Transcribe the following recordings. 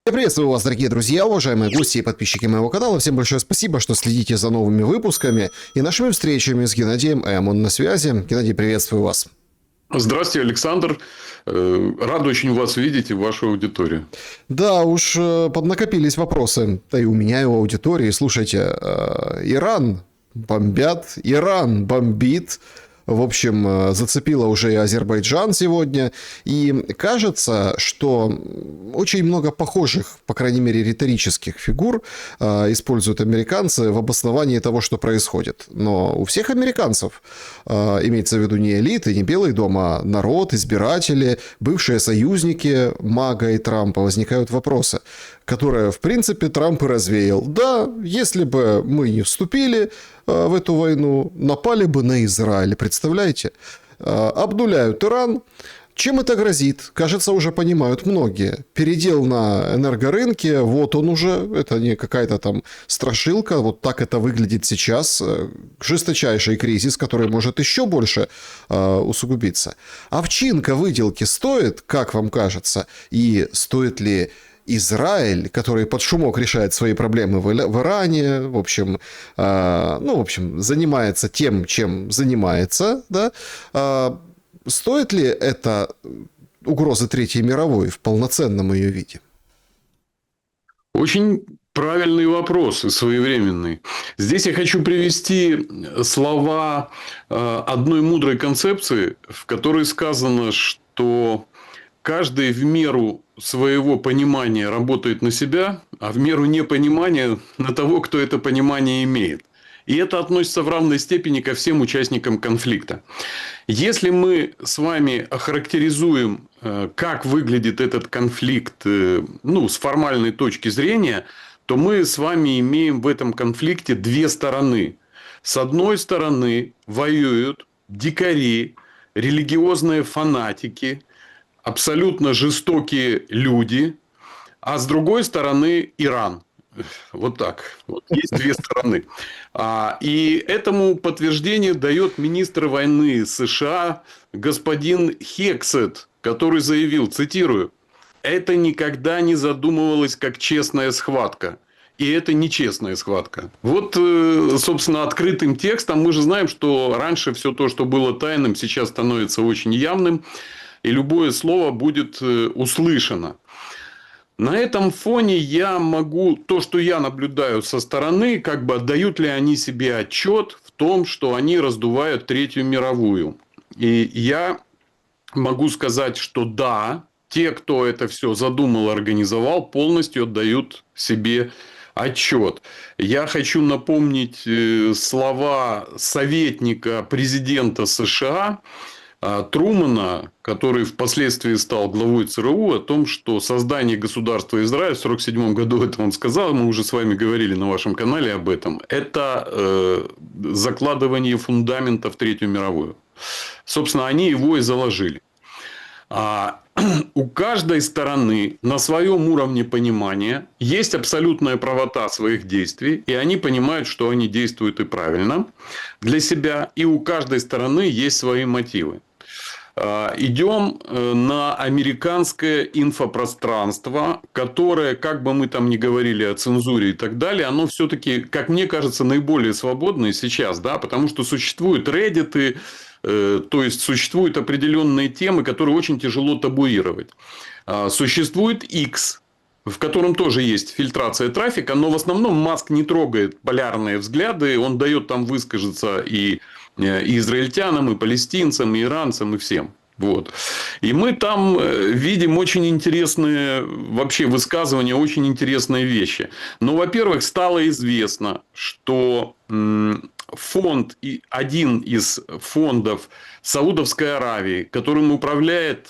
Я приветствую вас, дорогие друзья, уважаемые гости и подписчики моего канала. Всем большое спасибо, что следите за новыми выпусками и нашими встречами с Геннадием М. Он на связи. Геннадий, приветствую вас. Здравствуйте, Александр. Рад очень вас видеть и вашу аудиторию. Да, уж поднакопились вопросы. Да и у меня, и у аудитории. Слушайте, Иран бомбят, Иран бомбит. В общем, зацепило уже и Азербайджан сегодня. И кажется, что очень много похожих, по крайней мере, риторических фигур используют американцы в обосновании того, что происходит. Но у всех американцев, имеется в виду не элиты, не Белый дом, а народ, избиратели, бывшие союзники Мага и Трампа, возникают вопросы, которые, в принципе, Трамп и развеял. Да, если бы мы не вступили в эту войну, напали бы на Израиль, представляете? Обнуляют Иран. Чем это грозит? Кажется, уже понимают многие. Передел на энергорынке, вот он уже, это не какая-то там страшилка, вот так это выглядит сейчас. Жесточайший кризис, который может еще больше усугубиться. Овчинка выделки стоит, как вам кажется? И стоит ли Израиль, который под шумок решает свои проблемы в Иране, в общем, занимается тем, чем занимается, да? Стоит ли это угроза Третьей мировой в полноценном ее виде? Очень правильный вопрос и своевременный. Здесь я хочу привести слова одной мудрой концепции, в которой сказано, что каждый в меру своего понимания работает на себя, а в меру непонимания на того, кто это понимание имеет. И это относится в равной степени ко всем участникам конфликта. Если мы с вами охарактеризуем, как выглядит этот конфликт, с формальной точки зрения, то мы с вами имеем в этом конфликте две стороны. С одной стороны воюют дикари, религиозные фанатики, абсолютно жестокие люди, а с другой стороны Иран. Вот так. Вот есть две стороны. И этому подтверждение дает министр войны США господин Хексет, который заявил, цитирую, «Это никогда не задумывалось как честная схватка». И это нечестная схватка. Вот, собственно, открытым текстом мы же знаем, что раньше все то, что было тайным, сейчас становится очень явным. И любое слово будет услышано. На этом фоне я могу, то, что я наблюдаю со стороны, отдают ли они себе отчет в том, что они раздувают Третью мировую. И я могу сказать, что да, те, кто это все задумал, организовал, полностью отдают себе отчет. Я хочу напомнить слова советника президента США Трумэна, который впоследствии стал главой ЦРУ, о том, что создание государства Израиль в 1947 году, это он сказал, мы уже с вами говорили на вашем канале об этом, это закладывание фундамента в Третью мировую. Собственно, они его и заложили. У каждой стороны на своем уровне понимания есть абсолютная правота своих действий, и они понимают, что они действуют и правильно для себя, и у каждой стороны есть свои мотивы. Идем на американское инфопространство, которое, как бы мы там ни говорили о цензуре и так далее, оно все-таки, как мне кажется, наиболее свободное сейчас, да, потому что существуют Reddit, то есть существуют определенные темы, которые очень тяжело табуировать. Существует X, в котором тоже есть фильтрация трафика, но в основном Маск не трогает полярные взгляды, он дает там высказаться и израильтянам, и палестинцам, и иранцам, и всем. Вот. И мы там видим очень интересные вообще высказывания, очень интересные вещи. Но, во-первых, стало известно, что фонд, один из фондов Саудовской Аравии, которым управляет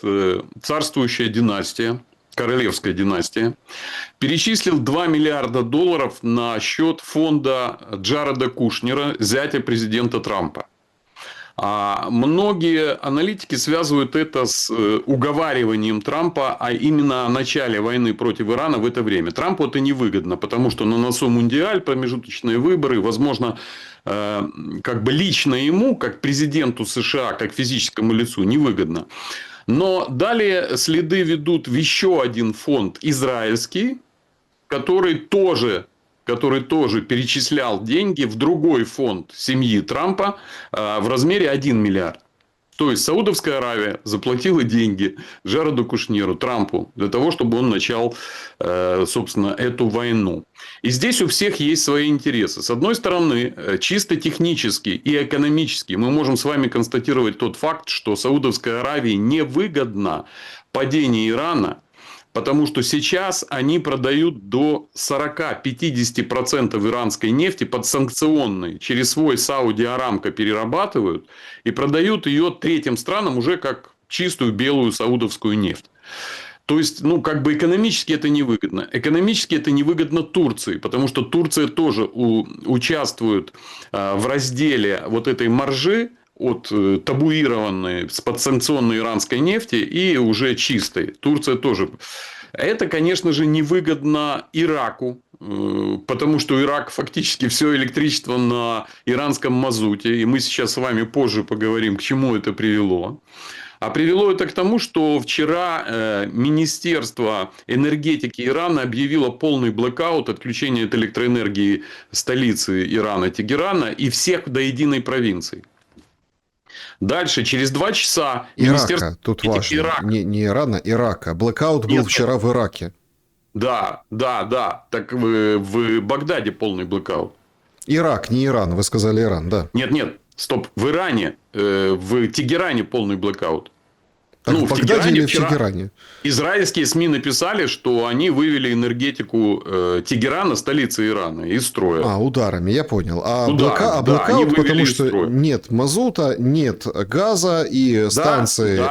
царствующая династия, королевская династия, перечислил $2 миллиарда на счет фонда Джареда Кушнера, зятя президента Трампа. Многие аналитики связывают это с уговариванием Трампа, а именно о начале войны против Ирана в это время. Трампу это невыгодно, потому что на носу Мундиаль, промежуточные выборы, возможно, лично ему, как президенту США, как физическому лицу, невыгодно. Но далее следы ведут в еще один фонд израильский, который тоже перечислял деньги в другой фонд семьи Трампа в размере 1 миллиард. То есть, Саудовская Аравия заплатила деньги Джареду Кушнеру, Трампу, для того, чтобы он начал, собственно, эту войну. И здесь у всех есть свои интересы. С одной стороны, чисто технически и экономически мы можем с вами констатировать тот факт, что Саудовской Аравии невыгодно падение Ирана, потому что сейчас они продают до 40-50% иранской нефти подсанкционной. Через свой Сауди Арамко перерабатывают и продают ее третьим странам уже как чистую белую саудовскую нефть. То есть, как бы экономически это невыгодно. Экономически это невыгодно Турции, потому что Турция тоже участвует в разделе вот этой маржи от табуированной с подсанкционной иранской нефти и уже чистой. Турция тоже. Это, конечно же, невыгодно Ираку, потому что Ирак фактически все электричество на иранском мазуте. И мы сейчас с вами позже поговорим, к чему это привело. А привело это к тому, что вчера Министерство энергетики Ирана объявило полный блэкаут, отключение от электроэнергии столицы Ирана, Тегерана и всех до единой провинции. Дальше, через 2 часа... Ирака, тут важно. Ирак. Не Ирана, Ирака. Блэкаут был вчера в Ираке. Да. Так в Багдаде полный блэкаут. Ирак, не Иран. Вы сказали Иран, да. Нет. Стоп. В Иране, в Тегеране полный блэкаут. Так в Багдаде Тегеране или в Тегеране? Израильские СМИ написали, что они вывели энергетику Тегерана, столицы Ирана, из строя. Ударами, я понял. Ударами, блэкаут, потому что нет мазута, нет газа и станции,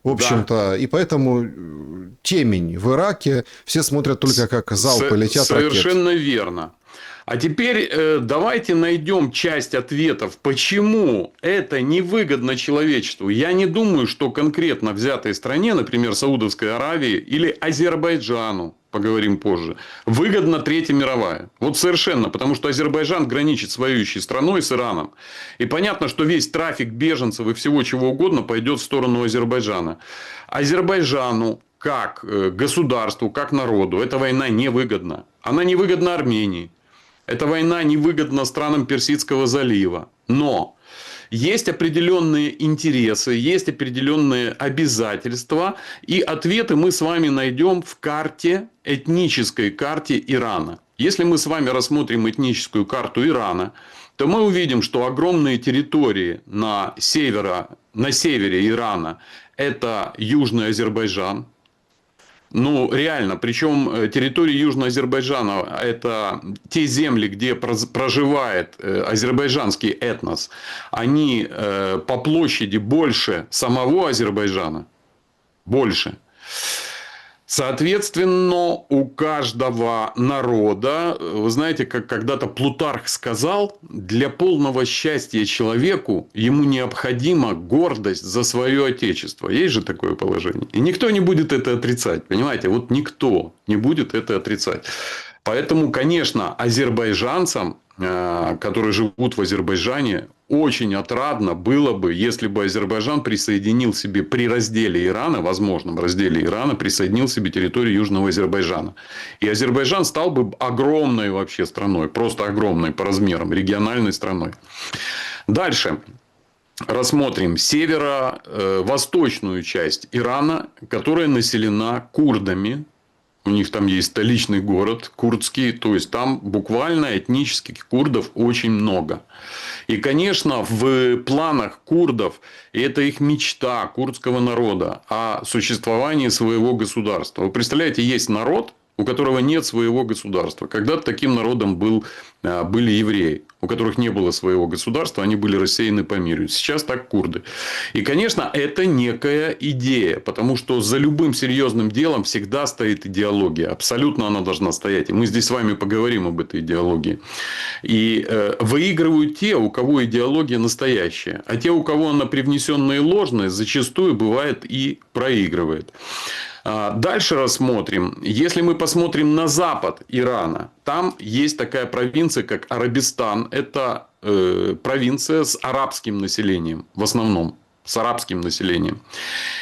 в общем-то, и поэтому темень в Ираке, все смотрят только, как залпы летят ракет. Совершенно верно. А теперь давайте найдем часть ответов, почему это невыгодно человечеству. Я не думаю, что конкретно взятой стране, например, Саудовской Аравии или Азербайджану, поговорим позже, выгодна Третья мировая. Вот совершенно, потому что Азербайджан граничит с воюющей страной, с Ираном. И понятно, что весь трафик беженцев и всего чего угодно пойдет в сторону Азербайджана. Азербайджану, как государству, как народу, эта война невыгодна. Она невыгодна Армении. Эта война невыгодна странам Персидского залива. Но есть определенные интересы, есть определенные обязательства. И ответы мы с вами найдем в карте, этнической карте Ирана. Если мы с вами рассмотрим этническую карту Ирана, то мы увидим, что огромные территории на севере Ирана – это Южный Азербайджан. Реально, причем территории Южного Азербайджана – это те земли, где проживает азербайджанский этнос. Они по площади больше самого Азербайджана. Больше. Соответственно, у каждого народа, вы знаете, как когда-то Плутарх сказал, для полного счастья человеку ему необходима гордость за свое отечество. Есть же такое положение. И никто не будет это отрицать. Понимаете, вот никто не будет это отрицать. Поэтому, конечно, азербайджанцам, которые живут в Азербайджане, очень отрадно было бы, если бы Азербайджан присоединил себе при разделе Ирана, возможном разделе Ирана, присоединил себе территорию Южного Азербайджана. И Азербайджан стал бы огромной вообще страной, просто огромной по размерам, региональной страной. Дальше. Рассмотрим северо-восточную часть Ирана, которая населена курдами. У них там есть столичный город курдский. То есть, там буквально этнических курдов очень много. И, конечно, в планах курдов, и это их мечта курдского народа, о существовании своего государства. Вы представляете, есть народ, у которого нет своего государства. Когда-то таким народом были евреи, у которых не было своего государства, они были рассеяны по миру. Сейчас так курды. И, конечно, это некая идея, потому что за любым серьезным делом всегда стоит идеология. Абсолютно она должна стоять. И мы здесь с вами поговорим об этой идеологии. И выигрывают те, у кого идеология настоящая. А те, у кого она привнесенная и ложная, зачастую бывает и проигрывает. Дальше рассмотрим. Если мы посмотрим на запад Ирана, там есть такая провинция, как Арабистан. Это провинция с арабским населением. В основном с арабским населением.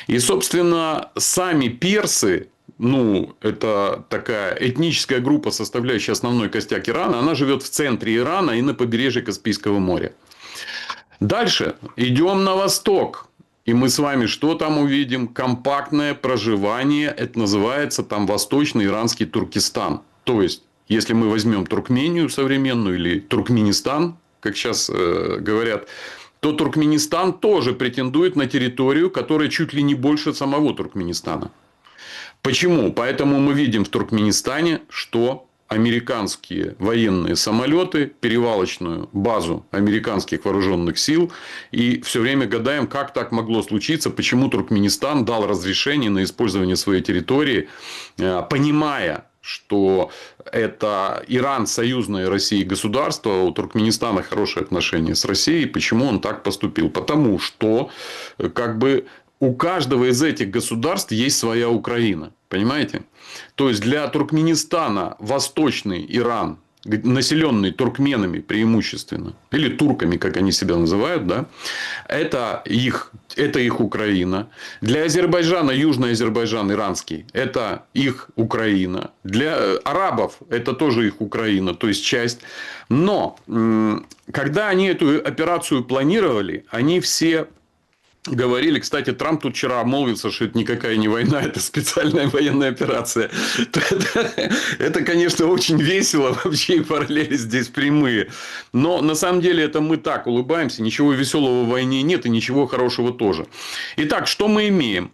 И, собственно, сами персы ну, это такая этническая группа, составляющая основной костяк Ирана, она живет в центре Ирана и на побережье Каспийского моря. Дальше идем на восток. И мы с вами что там увидим? Компактное проживание. Это называется там Восточный Иранский Туркестан. То есть, если мы возьмем Туркмению современную или Туркменистан, как сейчас говорят, то Туркменистан тоже претендует на территорию, которая чуть ли не больше самого Туркменистана. Почему? Поэтому мы видим в Туркменистане, что американские военные самолеты, перевалочную базу американских вооруженных сил. И все время гадаем, как так могло случиться, почему Туркменистан дал разрешение на использование своей территории, понимая, что это Иран, союзное России государство, у Туркменистана хорошие отношения с Россией. Почему он так поступил? Потому что как бы у каждого из этих государств есть своя Украина. Понимаете? То есть, для Туркменистана Восточный Иран, населенный туркменами преимущественно, или турками, как они себя называют, да, это их Украина. Для Азербайджана, Южный Азербайджан иранский, это их Украина. Для арабов это тоже их Украина, то есть часть. Но когда они эту операцию планировали, они все говорили, кстати, Трамп тут вчера обмолвился, что это никакая не война, это специальная военная операция. Это, конечно, очень весело, вообще и параллели здесь прямые. Но на самом деле это мы так улыбаемся, ничего веселого в войне нет и ничего хорошего тоже. Итак, что мы имеем?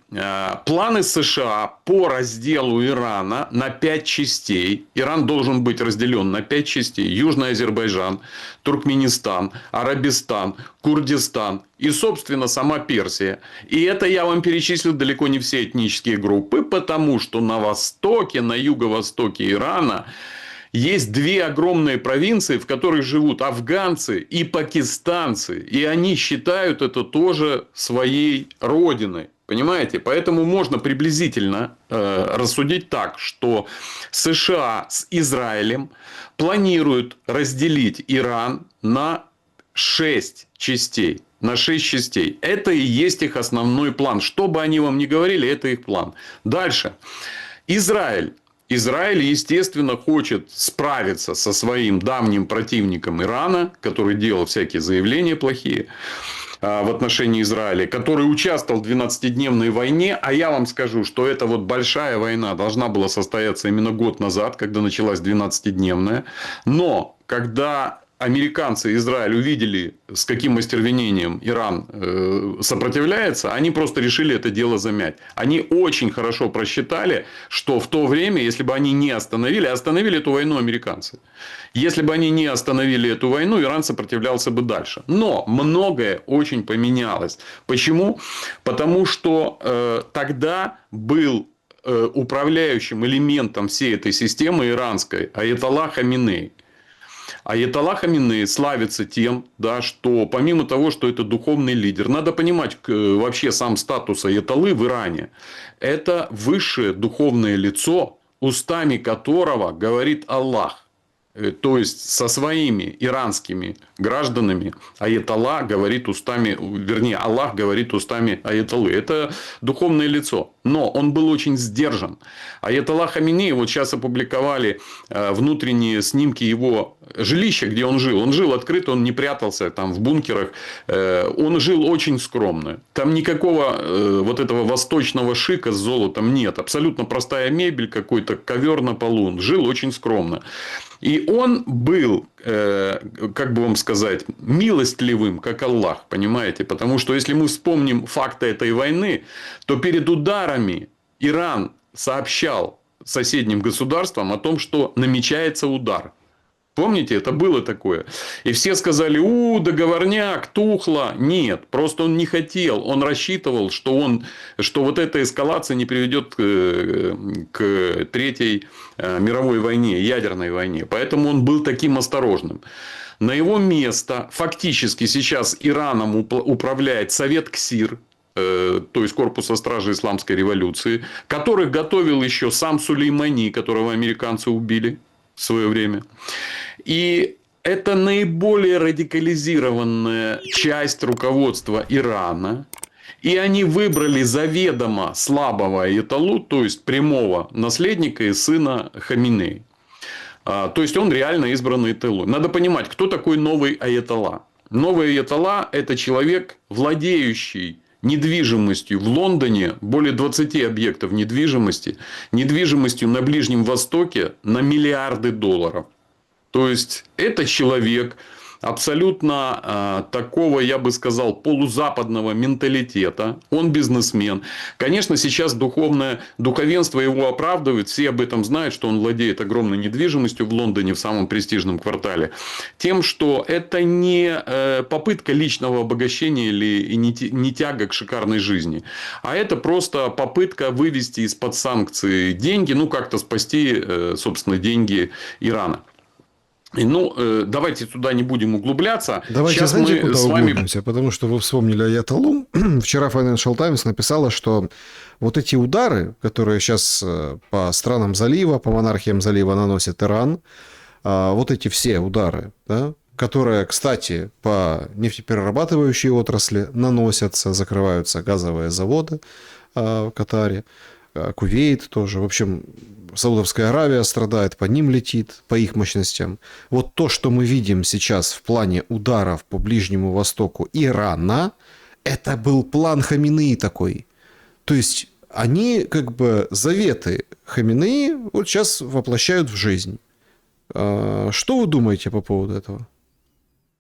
Планы США по разделу Ирана на 5 частей. Иран должен быть разделен на 5 частей. Южный Азербайджан, Туркменистан, Арабистан, Курдистан и, собственно, сама Персия. И это я вам перечислил далеко не все этнические группы, потому что на востоке, на юго-востоке Ирана есть 2 огромные провинции, в которых живут афганцы и пакистанцы. И они считают это тоже своей родиной. Понимаете? Поэтому можно приблизительно рассудить так, что США с Израилем планируют разделить Иран на 6 частей. На 6 частей. Это и есть их основной план. Что бы они вам ни говорили, это их план. Дальше. Израиль. Израиль, естественно, хочет справиться со своим давним противником Ирана, который делал всякие заявления плохие в отношении Израиля, который участвовал в 12-дневной войне. А я вам скажу, что эта вот большая война должна была состояться именно год назад, когда началась 12-дневная. Но когда американцы и Израиль увидели, с каким остервенением Иран сопротивляется, они просто решили это дело замять. Они очень хорошо просчитали, что в то время, если бы они не остановили, остановили эту войну американцы. Если бы они не остановили эту войну, Иран сопротивлялся бы дальше. Но многое очень поменялось. Почему? Потому что тогда был управляющим элементом всей этой системы иранской аятолла Хаминей. Аятолла Хаминей славится тем, да, что помимо того, что это духовный лидер, надо понимать вообще сам статус аятоллы в Иране. Это высшее духовное лицо, устами которого говорит Аллах. То есть, со своими иранскими гражданами аятолла говорит устами, вернее, Аллах говорит устами аятоллы. Это духовное лицо. Но он был очень сдержан. Аятолла Хаминей, вот сейчас опубликовали внутренние снимки его жилища, где он жил. Он жил открыто, он не прятался там в бункерах. Он жил очень скромно. Там никакого вот этого восточного шика с золотом нет. Абсолютно простая мебель, какой-то ковер на полу. Он жил очень скромно. И он был, как бы вам сказать, милостливым, как Аллах, понимаете? Потому что, если мы вспомним факты этой войны, то перед ударами Иран сообщал соседним государствам о том, что намечается удар. Помните, это было такое. И все сказали, договорняк, тухло. Нет, просто он не хотел. Он рассчитывал, что вот эта эскалация не приведет к Третьей мировой войне, ядерной войне. Поэтому он был таким осторожным. На его место фактически сейчас Ираном управляет Совет КСИР, то есть Корпуса стражи Исламской революции, который готовил еще сам Сулеймани, которого американцы убили в свое время. И это наиболее радикализированная часть руководства Ирана. И они выбрали заведомо слабого аятоллу, то есть прямого наследника и сына Хаминеи. То есть он реально избранный аятоллой. Надо понимать, кто такой новый аятолла. Новый аятолла – это человек, владеющий недвижимостью в Лондоне, более 20 объектов недвижимости, недвижимостью на Ближнем Востоке на миллиарды долларов. То есть это человек абсолютно такого, я бы сказал, полузападного менталитета. Он бизнесмен. Конечно, сейчас духовенство его оправдывает. Все об этом знают, что он владеет огромной недвижимостью в Лондоне, в самом престижном квартале. Тем, что это не попытка личного обогащения или не тяга к шикарной жизни. А это просто попытка вывести из-под санкций деньги. Ну, как-то спасти, собственно, деньги Ирана. Давайте туда не будем углубляться. Давайте, сейчас знаете, мы куда с вами... углубимся? Потому что вы вспомнили аятоллу. Вчера Financial Times написала, что вот эти удары, которые сейчас по странам залива, по монархиям залива наносит Иран, вот эти все удары, да, которые, кстати, по нефтеперерабатывающей отрасли наносятся, закрываются газовые заводы в Катаре, Кувейт тоже. В общем, Саудовская Аравия страдает, по ним летит, по их мощностям. Вот то, что мы видим сейчас в плане ударов по Ближнему Востоку Ирана, это был план Хаминеи такой. То есть, они как бы заветы Хаминеи вот сейчас воплощают в жизнь. Что вы думаете по поводу этого?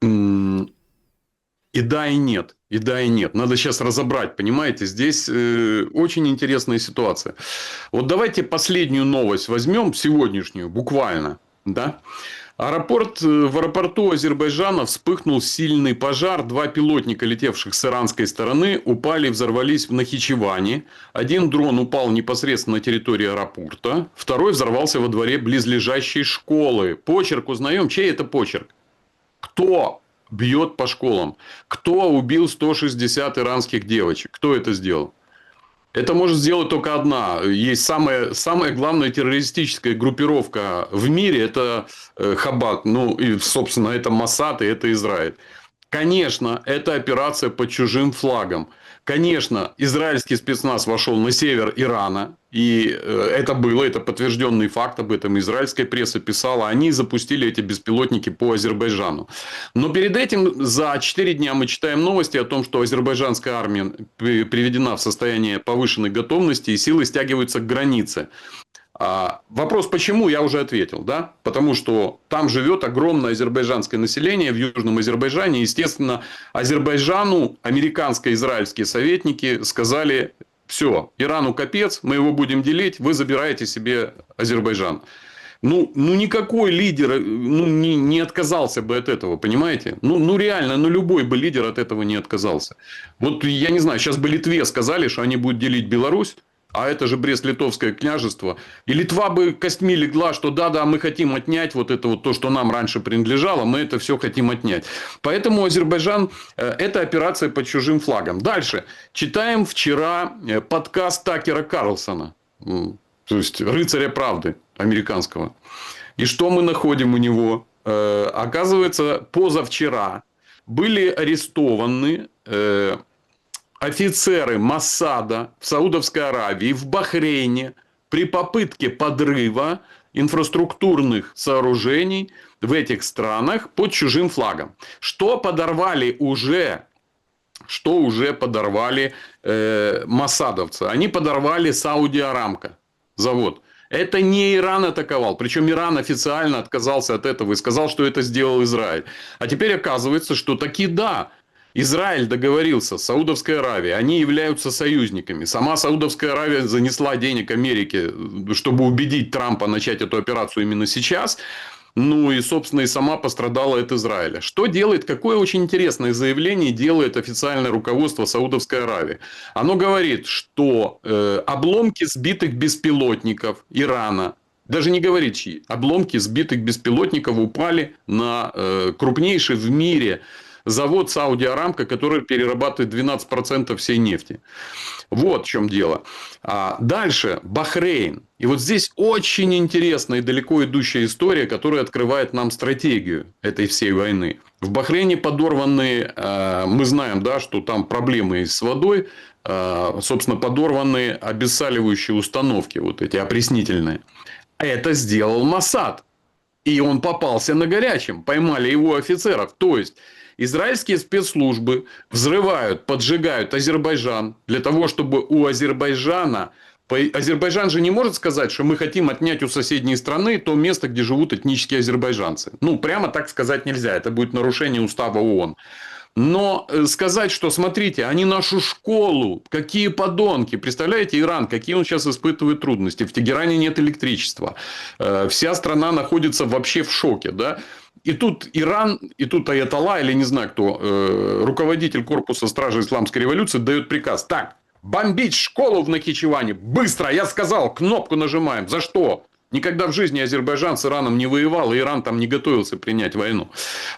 И да, и нет. И да, и нет. Надо сейчас разобрать, понимаете? Здесь очень интересная ситуация. Вот давайте последнюю новость возьмем, сегодняшнюю, буквально. Да? В аэропорту Азербайджана вспыхнул сильный пожар. 2 пилотника, летевших с иранской стороны, упали и взорвались в Нахичеване. Один дрон упал непосредственно на территории аэропорта. Второй взорвался во дворе близлежащей школы. Почерк узнаем. Чей это почерк? Кто бьет по школам? Кто убил 160 иранских девочек? Кто это сделал? Это может сделать только одна. Есть самая главная террористическая группировка в мире. Это Хаббат. Ну, и, собственно, это Моссад и это Израиль. Конечно, это операция под чужим флагом. Конечно, израильский спецназ вошел на север Ирана. И это подтвержденный факт, об этом израильская пресса писала. Они запустили эти беспилотники по Азербайджану. Но перед этим за 4 дня мы читаем новости о том, что азербайджанская армия приведена в состояние повышенной готовности и силы стягиваются к границе. Вопрос, почему, я уже ответил. Да? Потому что там живет огромное азербайджанское население в Южном Азербайджане. Естественно, Азербайджану американско-израильские советники сказали: все, Ирану капец, мы его будем делить, вы забираете себе Азербайджан. Никакой лидер не отказался бы от этого, понимаете? Реально, любой бы лидер от этого не отказался. Вот я не знаю, сейчас бы Литве сказали, что они будут делить Беларусь. А это же Брест-Литовское княжество. И Литва бы костьми легла, что да, мы хотим отнять вот это вот то, что нам раньше принадлежало, мы это все хотим отнять. Поэтому Азербайджан – это операция под чужим флагом. Дальше. Читаем вчера подкаст Такера Карлсона. То есть, рыцаря правды американского. И что мы находим у него? Оказывается, позавчера были арестованы офицеры Моссада в Саудовской Аравии, в Бахрейне при попытке подрыва инфраструктурных сооружений в этих странах под чужим флагом. Что уже подорвали моссадовцы? Они подорвали Сауди Арамко завод. Это не Иран атаковал. Причем Иран официально отказался от этого и сказал, что это сделал Израиль. А теперь оказывается, что таки да. Израиль договорился с Саудовской Аравией. Они являются союзниками. Сама Саудовская Аравия занесла денег Америке, чтобы убедить Трампа начать эту операцию именно сейчас. И, собственно, и сама пострадала от Израиля. Что делает? Какое очень интересное заявление делает официальное руководство Саудовской Аравии? Оно говорит, что обломки сбитых беспилотников Ирана, даже не говорит чьи, обломки сбитых беспилотников упали на крупнейший в мире завод Сауди Арамко, который перерабатывает 12% всей нефти. Вот в чем дело. Дальше Бахрейн. И вот здесь очень интересная и далеко идущая история, которая открывает нам стратегию этой всей войны. В Бахрейне подорваны, мы знаем, да, что там проблемы с водой. собственно, подорваны обезсаливающие установки, вот эти опреснительные. Это сделал Моссад. И он попался на горячем. Поймали его офицеров. То есть, израильские спецслужбы взрывают, поджигают Азербайджан для того, чтобы у Азербайджана... Азербайджан же не может сказать, что мы хотим отнять у соседней страны то место, где живут этнические азербайджанцы. Ну, прямо так сказать нельзя. Это будет нарушение устава ООН. Но сказать, что, смотрите, они нашу школу, какие подонки. Представляете, Иран, какие он сейчас испытывает трудности. В Тегеране нет электричества. Вся страна находится вообще в шоке. Да? И тут Иран, и тут Аятолла, или не знаю кто, руководитель корпуса стражи исламской революции дает приказ. Так, бомбить школу в Нахичеване. Быстро, я сказал, кнопку нажимаем. За что? Никогда в жизни Азербайджан с Ираном не воевал, и Иран там не готовился принять войну.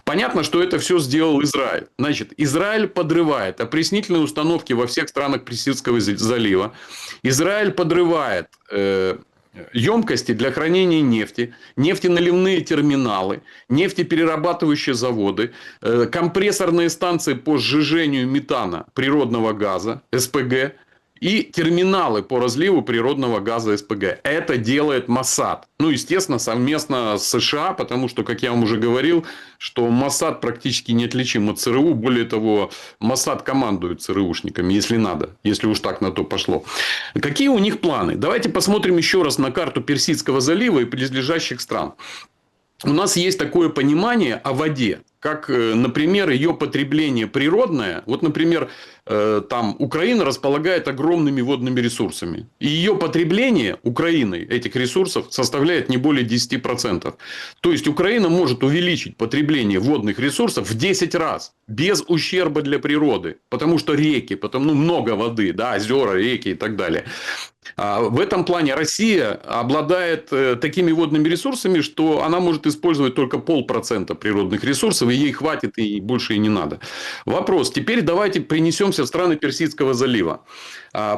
Понятно, что это все сделал Израиль. Значит, Израиль подрывает опреснительные установки во всех странах Персидского залива. Израиль подрывает емкости для хранения нефти, нефтеналивные терминалы, нефтеперерабатывающие заводы, компрессорные станции по сжижению метана природного газа, СПГ, и терминалы по разливу природного газа СПГ. Это делает Моссад. Ну, естественно, совместно с США, потому что, как я вам уже говорил, что Моссад практически неотличим от ЦРУ. Более того, Моссад командует ЦРУшниками, если надо, если уж так на то пошло. Какие у них планы? Давайте посмотрим еще раз на карту Персидского залива и близлежащих стран. У нас есть такое понимание о воде, как, например, ее потребление природное. Вот, например, там Украина располагает огромными водными ресурсами. И ее потребление Украины этих ресурсов составляет не более 10%. То есть, Украина может увеличить потребление водных ресурсов в 10 раз. Без ущерба для природы. Потому что реки, много воды, да, озера, реки и так далее. В этом плане Россия обладает такими водными ресурсами, что она может использовать только 0,5% природных ресурсов, и ей хватит, и больше и не надо. Вопрос. Теперь давайте перенесемся в страны Персидского залива.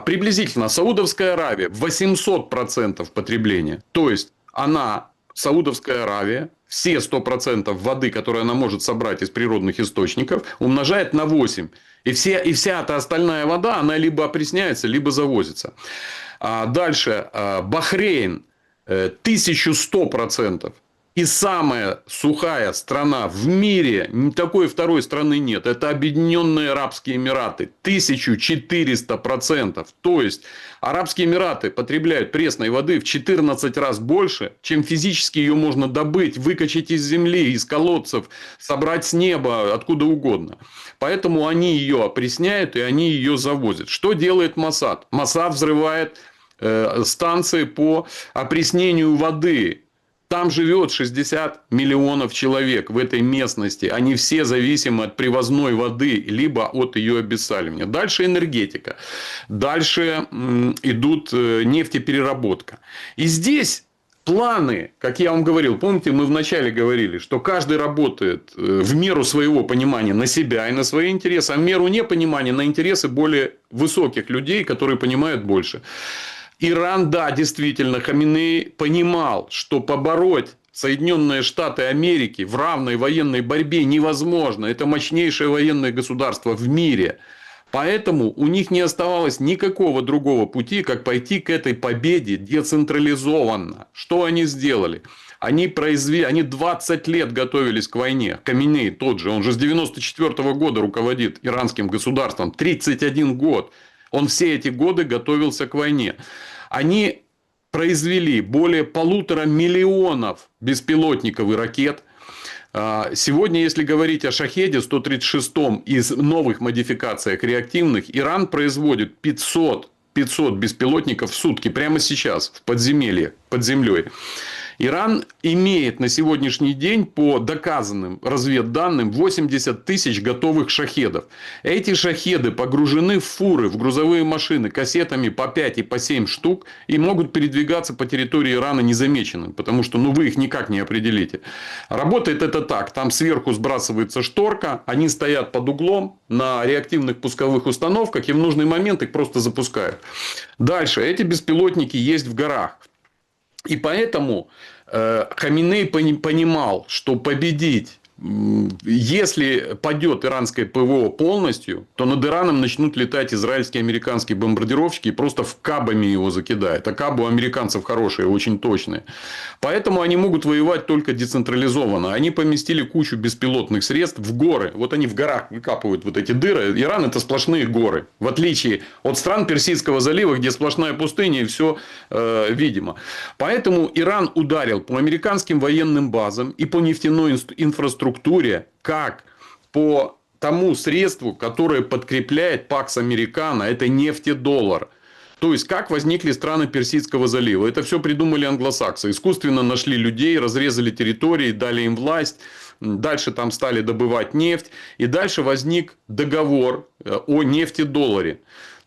Приблизительно Саудовская Аравия 800% потребления. То есть, Саудовская Аравия, все 100% воды, которые она может собрать из природных источников, умножает на 8. И вся эта остальная вода, она либо опресняется, либо завозится. Дальше. Бахрейн 1100%. И самая сухая страна в мире, такой второй страны нет, это Объединенные Арабские Эмираты. 1400%. То есть, Арабские Эмираты потребляют пресной воды в 14 раз больше, чем физически ее можно добыть, выкачать из земли, из колодцев, собрать с неба, откуда угодно. Поэтому они ее опресняют и они ее завозят. Что делает Моссад? Моссад взрывает станции по опреснению воды. Там живет 60 миллионов человек в этой местности. Они все зависимы от привозной воды, либо от ее обессаливания. Дальше энергетика. Дальше идут нефтепереработка. И здесь планы, как я вам говорил, помните, мы вначале говорили, что каждый работает в меру своего понимания на себя и на свои интересы, а в меру непонимания на интересы более высоких людей, которые понимают больше. Иран, да, действительно, Хаминеи понимал, что побороть Соединенные Штаты Америки в равной военной борьбе невозможно. Это мощнейшее военное государство в мире. Поэтому у них не оставалось никакого другого пути, как пойти к этой победе децентрализованно. Что они сделали? Они 20 лет готовились к войне. Хаминеи тот же, он же с 1994 года руководит иранским государством. 31 год. Он все эти годы готовился к войне. Они произвели более 1,5 миллиона беспилотников и ракет. Сегодня, если говорить о Шахеде 136-м из новых модификациях реактивных, Иран производит 500 беспилотников в сутки. Прямо сейчас в подземелье, под землей. Иран имеет на сегодняшний день по доказанным разведданным 80 тысяч готовых шахедов. Эти шахеды погружены в фуры, в грузовые машины кассетами по 5 и по 7 штук и могут передвигаться по территории Ирана незамеченным, потому что вы их никак не определите. Работает это так. Там сверху сбрасывается шторка, они стоят под углом на реактивных пусковых установках и в нужный момент их просто запускают. Дальше. Эти беспилотники есть в горах. И поэтому Хаминеи понимал, что победить если падет иранское ПВО полностью, то над Ираном начнут летать израильские и американские бомбардировщики и просто в кабами его закидают. А кабы у американцев хорошие, очень точные. Поэтому они могут воевать только децентрализованно. Они поместили кучу беспилотных средств в горы. Вот они в горах выкапывают вот эти дыры. Иран это сплошные горы. В отличие от стран Персидского залива, где сплошная пустыня и все видимо. Поэтому Иран ударил по американским военным базам и по нефтяной инфраструктуре, как по тому средству, которое подкрепляет Пакс Американо, это нефтедоллар. То есть, как возникли страны Персидского залива. Это все придумали англосаксы. Искусственно нашли людей, разрезали территории, дали им власть. Дальше там стали добывать нефть. И дальше возник договор о нефтедолларе.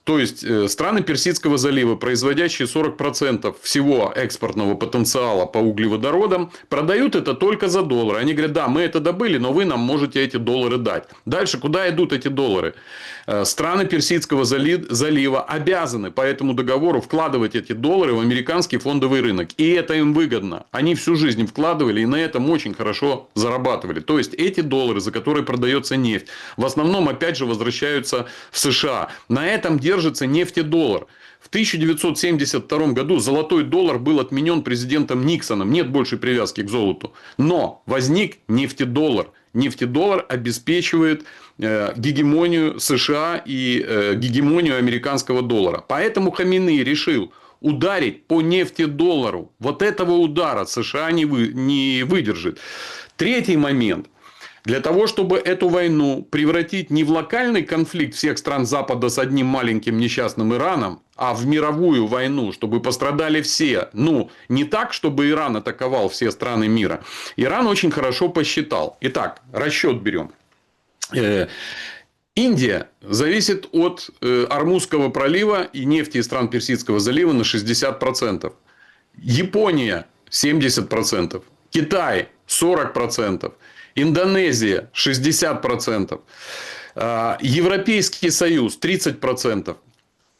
То есть, страны Персидского залива, производящие 40% всего экспортного потенциала по углеводородам, продают это только за доллары. Они говорят, да, мы это добыли, но вы нам можете эти доллары дать. Дальше, куда идут эти доллары? Страны Персидского залива обязаны по этому договору вкладывать эти доллары в американский фондовый рынок. И это им выгодно. Они всю жизнь вкладывали и на этом очень хорошо зарабатывали. То есть, эти доллары, за которые продается нефть, в основном опять же возвращаются в США. На этом держится нефтедоллар. В 1972 году золотой доллар был отменен президентом Никсоном. Нет большей привязки к золоту. Но возник нефтедоллар. Нефтедоллар обеспечивает гегемонию США и гегемонию американского доллара. Поэтому Хаминеи решил ударить по нефтедоллару. Вот этого удара США не выдержит. Третий момент. Для того, чтобы эту войну превратить не в локальный конфликт всех стран Запада с одним маленьким несчастным Ираном, а в мировую войну, чтобы пострадали все. Ну, не так, чтобы Иран атаковал все страны мира. Иран очень хорошо посчитал. Итак, расчет берем. Индия зависит от Ормузского пролива и нефти из стран Персидского залива на 60%. Япония 70%. Китай 40%. Индонезия 60%. Европейский Союз 30%.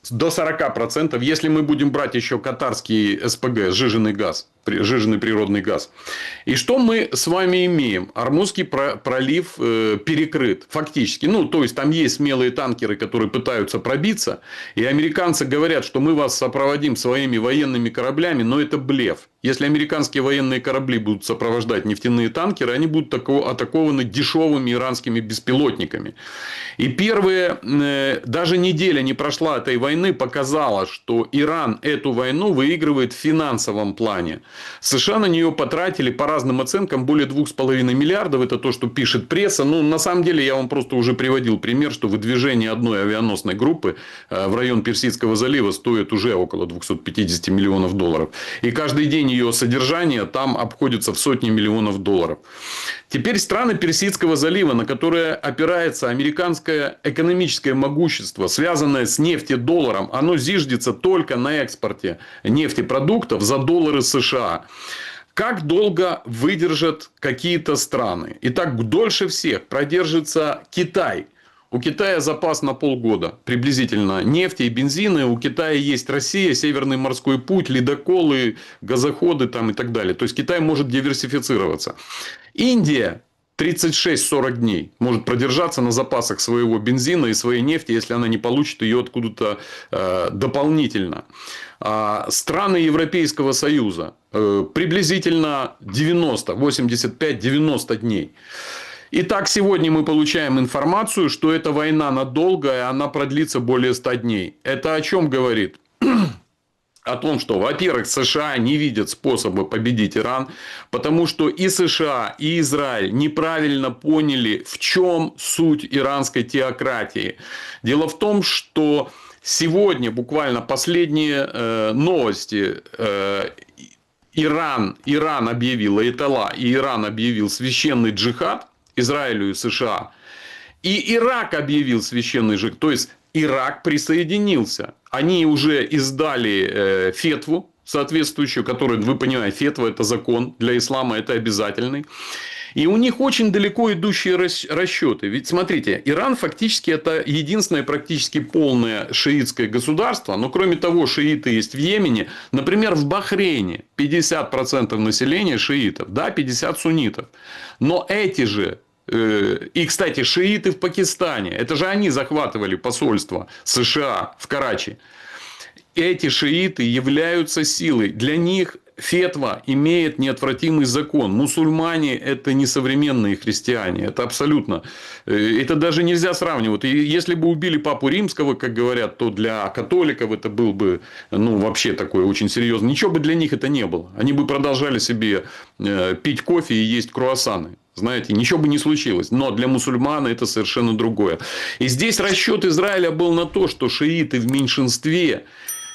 До 40%, если мы будем брать еще катарский СПГ, сжиженный газ, сжиженный природный газ. И что мы с вами имеем? Ормузский пролив перекрыт фактически. Ну, то есть, там есть смелые танкеры, которые пытаются пробиться. И американцы говорят, что мы вас сопроводим своими военными кораблями, но это блеф. Если американские военные корабли будут сопровождать нефтяные танкеры, они будут атакованы дешевыми иранскими беспилотниками. И даже неделя не прошла этой войны, показала, что Иран эту войну выигрывает в финансовом плане. США на нее потратили, по разным оценкам, более 2,5 миллиардов. Это то, что пишет пресса. Ну, на самом деле, я вам просто уже приводил пример, что выдвижение одной авианосной группы в район Персидского залива стоит уже около 250 миллионов долларов. И каждый день ее содержание там обходится в сотни миллионов долларов. Теперь страны Персидского залива, на которые опирается американское экономическое могущество, связанное с нефтедолларом, оно зиждется только на экспорте нефтепродуктов за доллары США. Как долго выдержат какие-то страны? Итак, дольше всех продержится Китай. У Китая запас на полгода приблизительно нефти и бензина. У Китая есть Россия, Северный морской путь, ледоколы, газоходы там и так далее. То есть, Китай может диверсифицироваться. Индия 36-40 дней может продержаться на запасах своего бензина и своей нефти, если она не получит ее откуда-то дополнительно. Страны Европейского Союза приблизительно 90, 85-90 дней. Итак, сегодня мы получаем информацию, что эта война надолго, и она продлится более 100 дней. Это о чем говорит? О том, что, во-первых, США не видят способа победить Иран, потому что и США, и Израиль неправильно поняли, в чем суть иранской теократии. Дело в том, что сегодня буквально последние новости. Иран объявил Айтала, и Иран объявил священный джихад Израилю и США. И Ирак объявил священный джихад. То есть, Ирак присоединился. Они уже издали фетву соответствующую, которую, вы понимаете, фетва – это закон, для ислама это обязательный. И у них очень далеко идущие расчеты. Ведь, смотрите, Иран фактически это единственное практически полное шиитское государство. Но, кроме того, шииты есть в Йемене. Например, в Бахрейне 50% населения шиитов, да, 50% суннитов. Но эти же и, кстати, шииты в Пакистане. Это же они захватывали посольство США в Карачи. Эти шииты являются силой. Для них фетва имеет неотвратимый закон. Мусульмане – это не современные христиане. Это абсолютно. Это даже нельзя сравнивать. И если бы убили папу римского, как говорят, то для католиков это был бы вообще такой очень серьезный. Ничего бы для них это не было. Они бы продолжали себе пить кофе и есть круассаны. Знаете, ничего бы не случилось. Но для мусульман это совершенно другое. И здесь расчет Израиля был на то, что шииты в меньшинстве.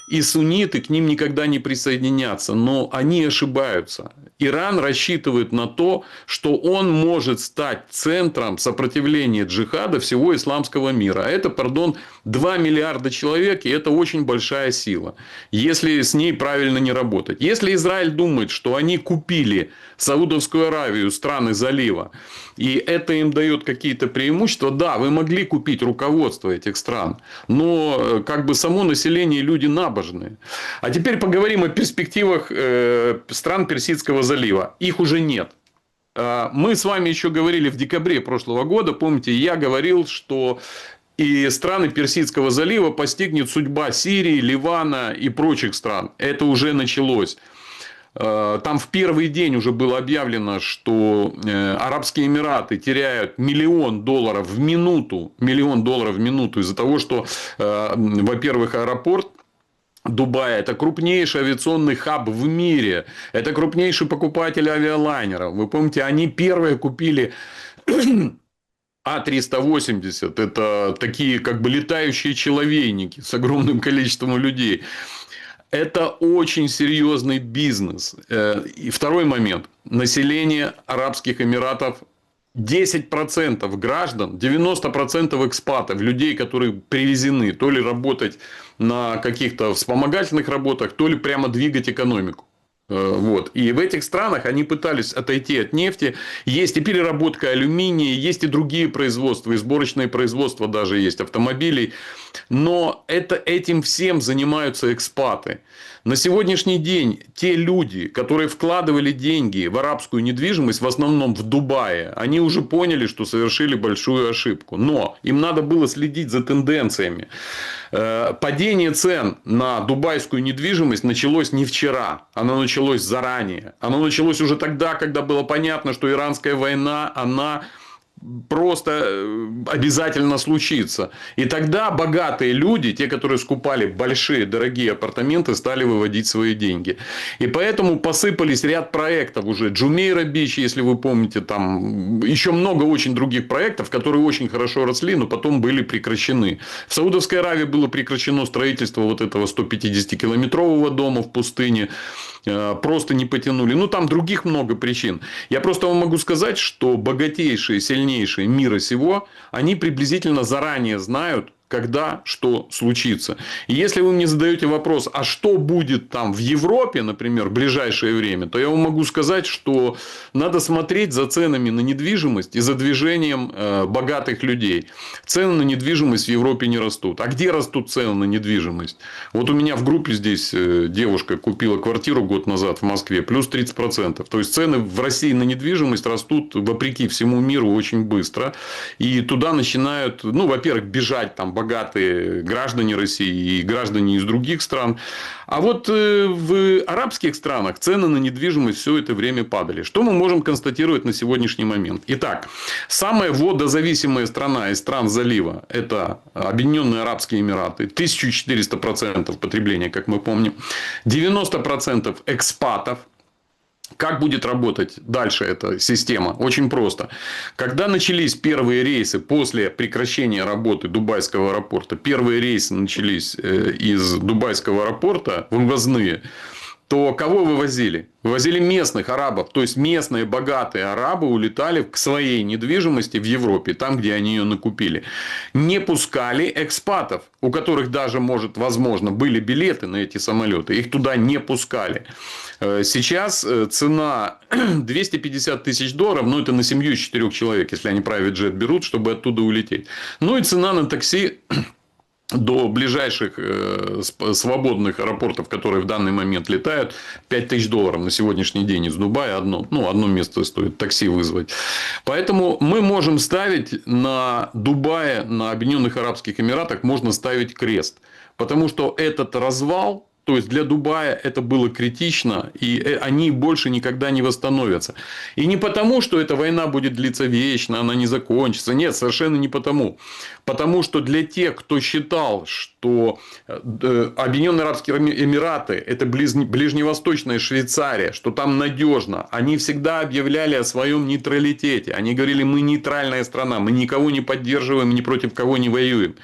И сунниты к ним никогда не присоединятся. Но они ошибаются. Иран рассчитывает на то, что он может стать центром сопротивления джихада всего исламского мира. А это, 2 миллиарда человек. И это очень большая сила. Если с ней правильно не работать. Если Израиль думает, что они купили Саудовскую Аравию, страны залива, и это им дает какие-то преимущества, да, вы могли купить руководство этих стран. Но само население люди набожные. А теперь поговорим о перспективах стран Персидского залива. Их уже нет. Мы с вами еще говорили в декабре прошлого года. Помните, я говорил, что и страны Персидского залива постигнет судьба Сирии, Ливана и прочих стран. Это уже началось. Там в первый день уже было объявлено, что Арабские Эмираты теряют $1 миллион в минуту. $1 миллион в минуту из-за того, что, во-первых, аэропорт Дубая – это крупнейший авиационный хаб в мире. Это крупнейший покупатель авиалайнеров. Вы помните, они первые купили А380. Это такие летающие человейники с огромным количеством людей. Это очень серьезный бизнес. И второй момент. Население Арабских Эмиратов 10% граждан, 90% экспатов, людей, которые привезены, то ли работать на каких-то вспомогательных работах, то ли прямо двигать экономику. Вот. И в этих странах они пытались отойти от нефти. Есть и переработка алюминия, есть и другие производства, и сборочные производства даже есть автомобилей. Но этим всем занимаются экспаты. На сегодняшний день те люди, которые вкладывали деньги в арабскую недвижимость, в основном в Дубае, они уже поняли, что совершили большую ошибку. Но им надо было следить за тенденциями. Падение цен на дубайскую недвижимость началось не вчера. Оно началось заранее. Оно началось уже тогда, когда было понятно, что иранская война, она просто обязательно случится. И тогда богатые люди, те, которые скупали большие, дорогие апартаменты, стали выводить свои деньги. И поэтому посыпались ряд проектов уже. Джумейра Бич, если вы помните, там еще много очень других проектов, которые очень хорошо росли, но потом были прекращены. В Саудовской Аравии было прекращено строительство вот этого 150-километрового дома в пустыне. Просто не потянули. Там других много причин. Я просто вам могу сказать, что богатейшие, сильнейшие мира сего, они приблизительно заранее знают, когда что случится. И если вы мне задаете вопрос, а что будет там в Европе, например, в ближайшее время, то я вам могу сказать, что надо смотреть за ценами на недвижимость и за движением богатых людей. Цены на недвижимость в Европе не растут. А где растут цены на недвижимость? Вот у меня в группе здесь девушка купила квартиру год назад в Москве, плюс 30%. То есть цены в России на недвижимость растут вопреки всему миру очень быстро. И туда начинают, во-первых, бежать там богатые граждане России и граждане из других стран. А вот в арабских странах цены на недвижимость все это время падали. Что мы можем констатировать на сегодняшний момент? Итак, самая водозависимая страна из стран залива – это Объединенные Арабские Эмираты. 1400% потребления, как мы помним. 90% экспатов. Как будет работать дальше эта система? Очень просто. Когда начались первые рейсы после прекращения работы Дубайского аэропорта, первые рейсы начались из Дубайского аэропорта, вывозные, то кого вывозили? Вывозили местных арабов. То есть, местные богатые арабы улетали к своей недвижимости в Европе, там, где они ее накупили. Не пускали экспатов, у которых даже, возможно, были билеты на эти самолеты. Их туда не пускали. Сейчас цена 250 тысяч долларов, ну, это на семью из 4 человек, если они private jet берут, чтобы оттуда улететь. Ну, и цена на такси до ближайших свободных аэропортов, которые в данный момент летают, 5 тысяч долларов на сегодняшний день из Дубая одно место стоит такси вызвать. Поэтому мы можем ставить на Дубае, на Объединенных Арабских Эмиратах можно ставить крест. Потому что этот развал, то есть для Дубая это было критично, и они больше никогда не восстановятся. И не потому, что эта война будет длиться вечно, она не закончится. Нет, совершенно не потому. Потому что для тех, кто считал, что Объединенные Арабские Эмираты – это ближневосточная Швейцария, что там надежно, они всегда объявляли о своем нейтралитете. Они говорили, мы нейтральная страна, мы никого не поддерживаем, ни против кого не воюем.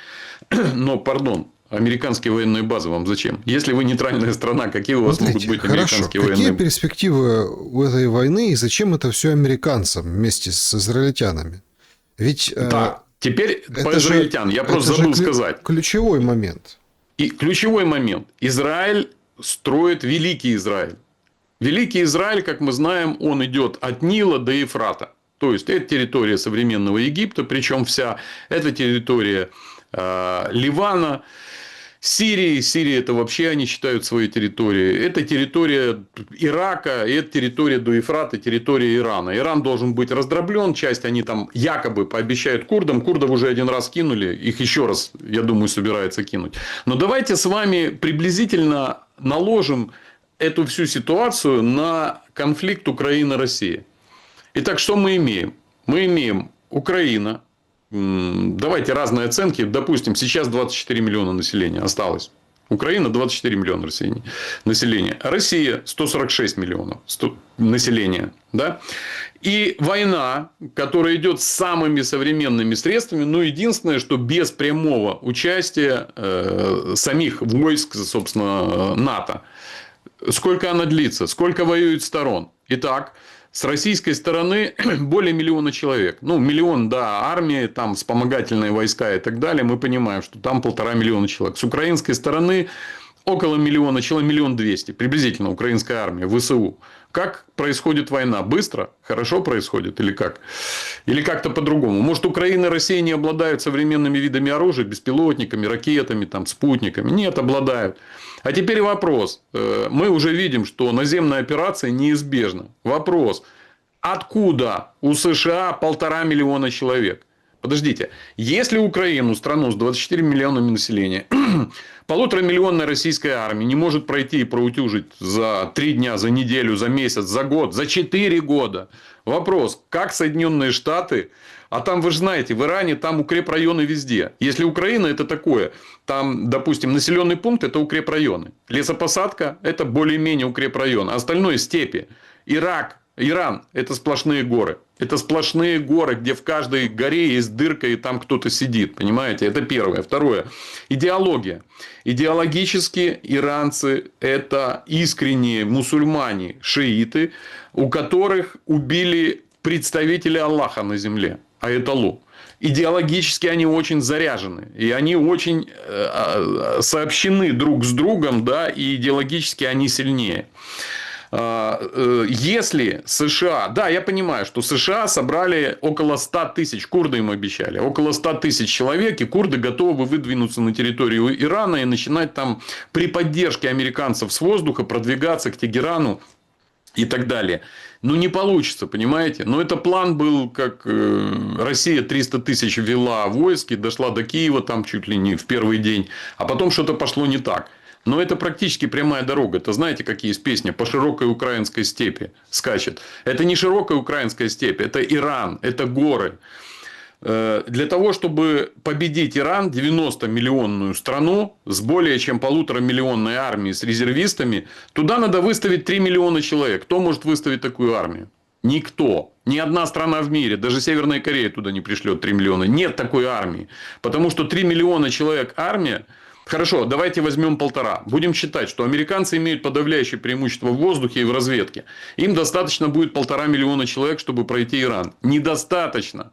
Но, пардон. Американские военные базы вам зачем? Если вы нейтральная страна, какие у вас могут быть американские военные базы? Какие перспективы у этой войны и зачем это все американцам вместе с израильтянами? Ведь да, теперь по израильтян. Я просто забыл сказать. Ключевой момент. И ключевой момент. Израиль строит Великий Израиль. Великий Израиль, как мы знаем, он идет от Нила до Ефрата. То есть, это территория современного Египта. Причем, вся эта территория Ливана, Сирии. Сирия это вообще они считают своей территорией. Это территория Ирака, и это территория до Ефрата, территория Ирана. Иран должен быть раздроблен. Часть они там якобы пообещают курдам. Курдов уже один раз кинули. Их еще раз, я думаю, собираются кинуть. Но давайте с вами приблизительно наложим эту всю ситуацию на конфликт Украина-Россия. Итак, что мы имеем? Мы имеем Украина. Давайте разные оценки. Допустим, сейчас 24 миллиона населения осталось. Украина 24 миллиона населения. Россия 146 миллионов населения. Да? И война, которая идет с самыми современными средствами, но единственное, что без прямого участия самих войск, собственно, НАТО. Сколько она длится? Сколько воюет сторон? Итак, с российской стороны более миллиона человек. Ну, миллион, да, армии, там вспомогательные войска и так далее. Мы понимаем, что там 1,5 миллиона человек. С украинской стороны около миллиона человек, 1 200 000. Приблизительно украинская армия, ВСУ. Как происходит война? Быстро? Хорошо происходит? Или как? Или как-то по-другому? Может, Украина и Россия не обладают современными видами оружия, беспилотниками, ракетами, там, спутниками? Нет, обладают. А теперь вопрос. Мы уже видим, что наземная операция неизбежна. Вопрос. Откуда у США 1,5 миллиона человек? Подождите. Если Украину, страну с 24 миллионами населения, 1,5-миллионная российская армия не может пройти и проутюжить за 3 дня, за неделю, за месяц, за год, за 4 года. Вопрос. Как Соединенные Штаты... А там, вы же знаете, в Иране там укрепрайоны везде. Если Украина это такое, там, допустим, населенный пункт это укрепрайоны. Лесопосадка это более-менее укрепрайон. А остальное степи. Иран это сплошные горы. Это сплошные горы, где в каждой горе есть дырка и там кто-то сидит. Понимаете? Это первое. Второе. Идеология. Идеологически иранцы это искренние мусульмане, шииты, у которых убили представителя Аллаха на земле. Аятоллу. Идеологически они очень заряжены. И они очень сообщены друг с другом, да, и идеологически они сильнее. Если США... Да, я понимаю, что США собрали около 100 тысяч, курды им обещали, около 100 тысяч человек, и курды готовы выдвинуться на территорию Ирана и начинать там при поддержке американцев с воздуха продвигаться к Тегерану и так далее. Ну, не получится, понимаете? Но это план был, как Россия 300 тысяч ввела войски, дошла до Киева там чуть ли не в первый день, а потом что-то пошло не так. Но это практически прямая дорога. Это знаете, как есть песня «По широкой украинской степи» скачет. Это не широкая украинская степь, это Иран, это горы. Для того, чтобы победить Иран, 90-миллионную страну с более чем 1,5-миллионной армией, с резервистами, туда надо выставить 3 миллиона человек. Кто может выставить такую армию? Никто. Ни одна страна в мире, даже Северная Корея туда не пришлет 3 миллиона. Нет такой армии. Потому что 3 миллиона человек армия, Хорошо, давайте возьмем 1,5. Будем считать, что американцы имеют подавляющее преимущество в воздухе и в разведке. Им достаточно будет 1,5 миллиона человек, чтобы пройти Иран. Недостаточно.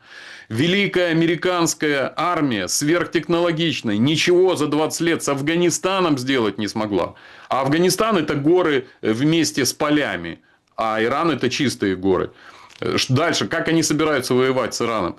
Великая американская армия, сверхтехнологичная, ничего за 20 лет с Афганистаном сделать не смогла. А Афганистан – это горы вместе с полями. А Иран – это чистые горы. Дальше, как они собираются воевать с Ираном?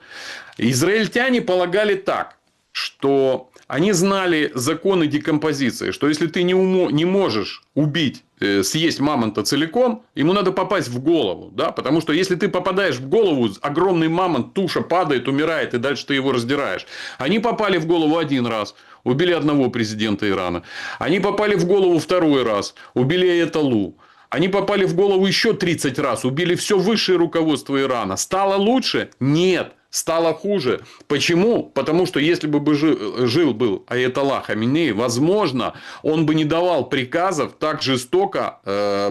Израильтяне полагали так, что они знали законы декомпозиции, что если ты не можешь убить, съесть мамонта целиком, ему надо попасть в голову. Да? Потому что если ты попадаешь в голову, огромный мамонт, туша падает, умирает, и дальше ты его раздираешь. Они попали в голову один раз, убили одного президента Ирана. Они попали в голову второй раз, убили Аятоллу. Они попали в голову еще 30 раз, убили все высшее руководство Ирана. Стало лучше? Нет. Стало хуже. Почему? Потому что если бы жил был Аятолла Хаминеи, возможно, он бы не давал приказов так жестоко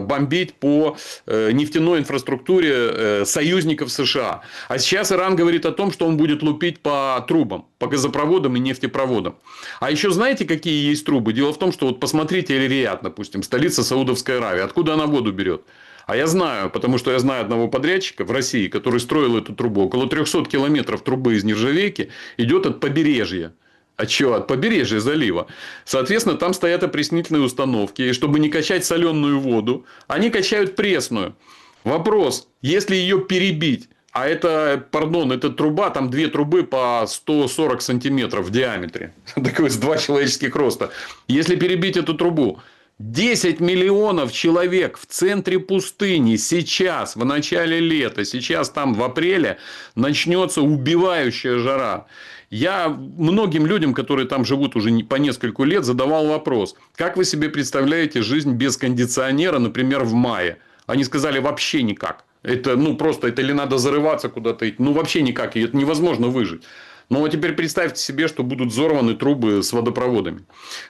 бомбить по нефтяной инфраструктуре союзников США. А сейчас Иран говорит о том, что он будет лупить по трубам, по газопроводам и нефтепроводам. А еще знаете, какие есть трубы? Дело в том, что вот посмотрите Эль-Рияд, допустим, столица Саудовской Аравии. Откуда она воду берет? А я знаю, потому что я знаю одного подрядчика в России, который строил эту трубу. Около 300 километров трубы из нержавейки идет от побережья. От чего? От побережья залива. Соответственно, там стоят опреснительные установки. И чтобы не качать соленую воду, они качают пресную. Вопрос, если ее перебить, а это, пардон, это труба, там 2 трубы по 140 сантиметров в диаметре. Такой с 2 человеческих роста. Если перебить эту трубу, 10 миллионов человек в центре пустыни сейчас, в начале лета, сейчас там в апреле начнется убивающая жара. Я многим людям, которые там живут уже по нескольку лет, задавал вопрос. Как вы себе представляете жизнь без кондиционера, например, в мае? Они сказали, вообще никак. Это, просто это или надо зарываться куда-то. Вообще никак. И это невозможно выжить. Но теперь представьте себе, что будут взорваны трубы с водопроводами.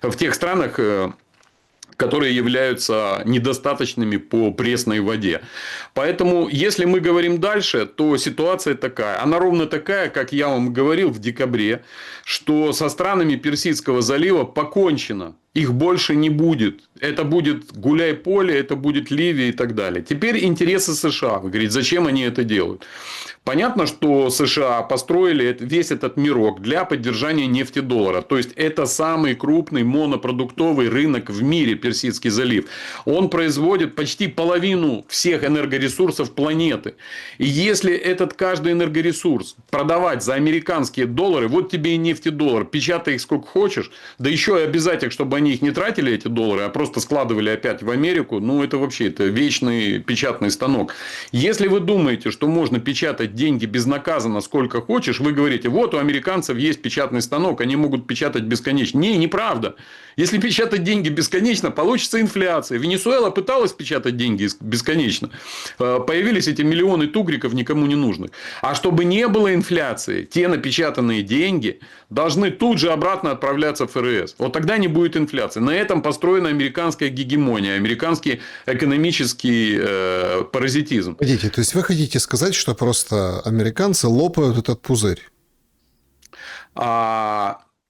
В тех странах, которые являются недостаточными по пресной воде. Поэтому, если мы говорим дальше, то ситуация такая. Она ровно такая, как я вам говорил в декабре, что со странами Персидского залива покончено. Их больше не будет. Это будет гуляй-поле, это будет Ливия и так далее. Теперь интересы США. Вы говорите, зачем они это делают? Понятно, что США построили весь этот мирок для поддержания нефтедоллара. То есть, это самый крупный монопродуктовый рынок в мире, Персидский залив. Он производит почти половину всех энергоресурсов планеты. И если этот каждый энергоресурс продавать за американские доллары, вот тебе и нефтедоллар, печатай их сколько хочешь, да еще и обязательно, чтобы они их не тратили, эти доллары, а просто складывали опять в Америку, это вообще это вечный печатный станок. Если вы думаете, что можно печатать деньги безнаказанно сколько хочешь, вы говорите, вот у американцев есть печатный станок, они могут печатать бесконечно. Не, неправда. Если печатать деньги бесконечно, получится инфляция. Венесуэла пыталась печатать деньги бесконечно. Появились эти миллионы тугриков никому не нужных. А чтобы не было инфляции, те напечатанные деньги должны тут же обратно отправляться в ФРС. Вот тогда не будет инфляции. На этом построена американская гегемония, американский экономический паразитизм. Погодите, то есть вы хотите сказать, что просто американцы лопают этот пузырь?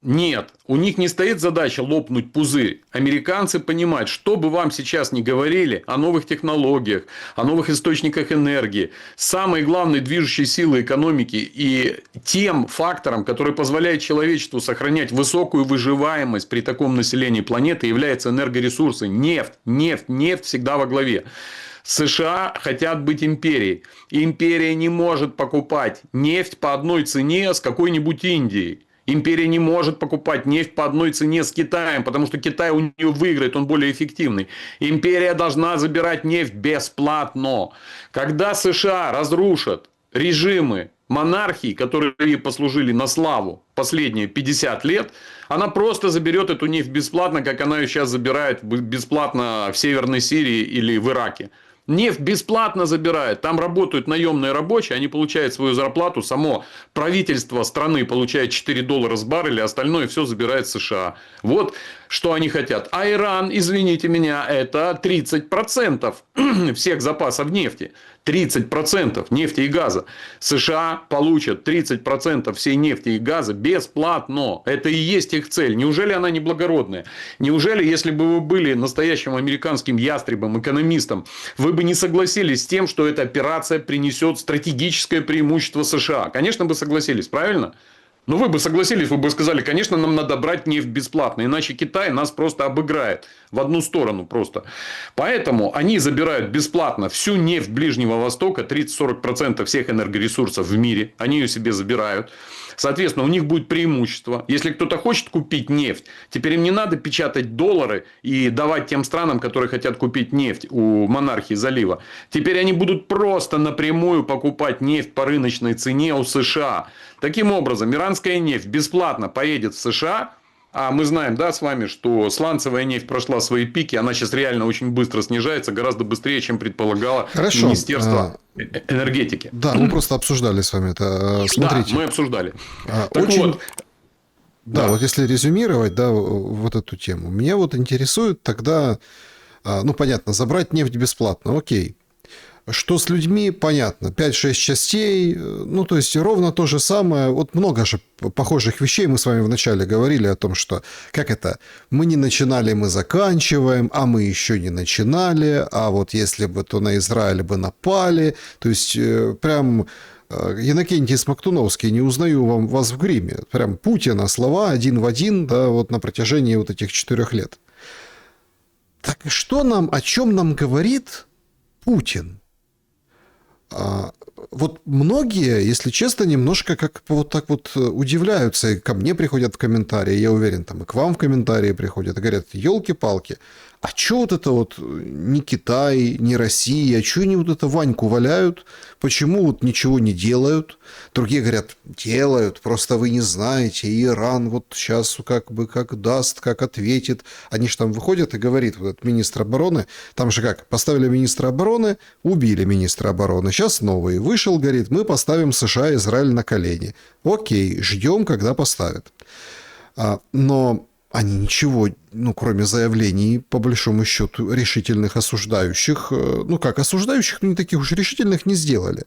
Нет, у них не стоит задача лопнуть пузырь. Американцы понимают, что бы вам сейчас ни говорили о новых технологиях, о новых источниках энергии, самой главной движущей силой экономики и тем фактором, который позволяет человечеству сохранять высокую выживаемость при таком населении планеты, являются энергоресурсы. Нефть всегда во главе. США хотят быть империей. Империя не может покупать нефть по одной цене с какой-нибудь Индией. Империя не может покупать нефть по одной цене с Китаем, потому что Китай у нее выиграет, он более эффективный. Империя должна забирать нефть бесплатно. Когда США разрушат режимы монархии, которые послужили на славу последние 50 лет, она просто заберет эту нефть бесплатно, как она ее сейчас забирает бесплатно в Северной Сирии или в Ираке. Нефть бесплатно забирает. Там работают наемные рабочие, они получают свою зарплату. Само правительство страны получает $4 с барреля, остальное все забирает США. Вот Что они хотят? А Иран, извините меня, это 30% всех запасов нефти. 30% нефти и газа. США получат 30% всей нефти и газа бесплатно. Это и есть их цель. Неужели она не благородная? Неужели, если бы вы были настоящим американским ястребом, экономистом, вы бы не согласились с тем, что эта операция принесет стратегическое преимущество США? Конечно, бы согласились, правильно? Но вы бы согласились, вы бы сказали, конечно, нам надо брать нефть бесплатно, иначе Китай нас просто обыграет в одну сторону просто. Поэтому они забирают бесплатно всю нефть Ближнего Востока, 30-40% всех энергоресурсов в мире, они ее себе забирают. Соответственно, у них будет преимущество. Если кто-то хочет купить нефть, теперь им не надо печатать доллары и давать тем странам, которые хотят купить нефть у монархии залива. Теперь они будут просто напрямую покупать нефть по рыночной цене у США. Таким образом, иранская нефть бесплатно поедет в США. А мы знаем, да, с вами, что сланцевая нефть прошла свои пики. Она сейчас реально очень быстро снижается. Гораздо быстрее, чем предполагало Министерство энергетики. Да, мы просто обсуждали с вами это. Смотрите. Да, мы обсуждали. Вот если резюмировать, да, вот эту тему. Меня вот интересует тогда, ну, понятно, забрать нефть бесплатно, окей. Что с людьми, понятно, 5-6 частей, ну, то есть, ровно то же самое. Вот много же похожих вещей мы с вами вначале говорили о том, что, как это, мы не начинали, мы заканчиваем, а мы еще не начинали, а вот если бы, то на Израиль бы напали. То есть, прям Иннокентий Смоктуновский, не узнаю вас в гриме. Прям Путина слова один в один, да, вот на протяжении вот этих 4 лет. Так что нам, о чем нам говорит Путин? Вот многие, если честно, немножко как вот так вот удивляются, и ко мне приходят в комментарии, я уверен, там и к вам в комментарии приходят, и говорят, елки-палки, а что вот это вот не Китай, не Россия, что они вот это Ваньку валяют, почему вот ничего не делают? Другие говорят, делают, просто вы не знаете, и Иран вот сейчас как бы как даст, как ответит. Они же там выходят и говорит, вот этот министр обороны, там же как, поставили министра обороны, убили министра обороны, сейчас новый вышел, говорит, мы поставим США и Израиль на колени. Окей, ждем, когда поставят. Но они ничего, ну, кроме заявлений, по большому счету, решительных, осуждающих, ну, как осуждающих, но не таких уж решительных, не сделали.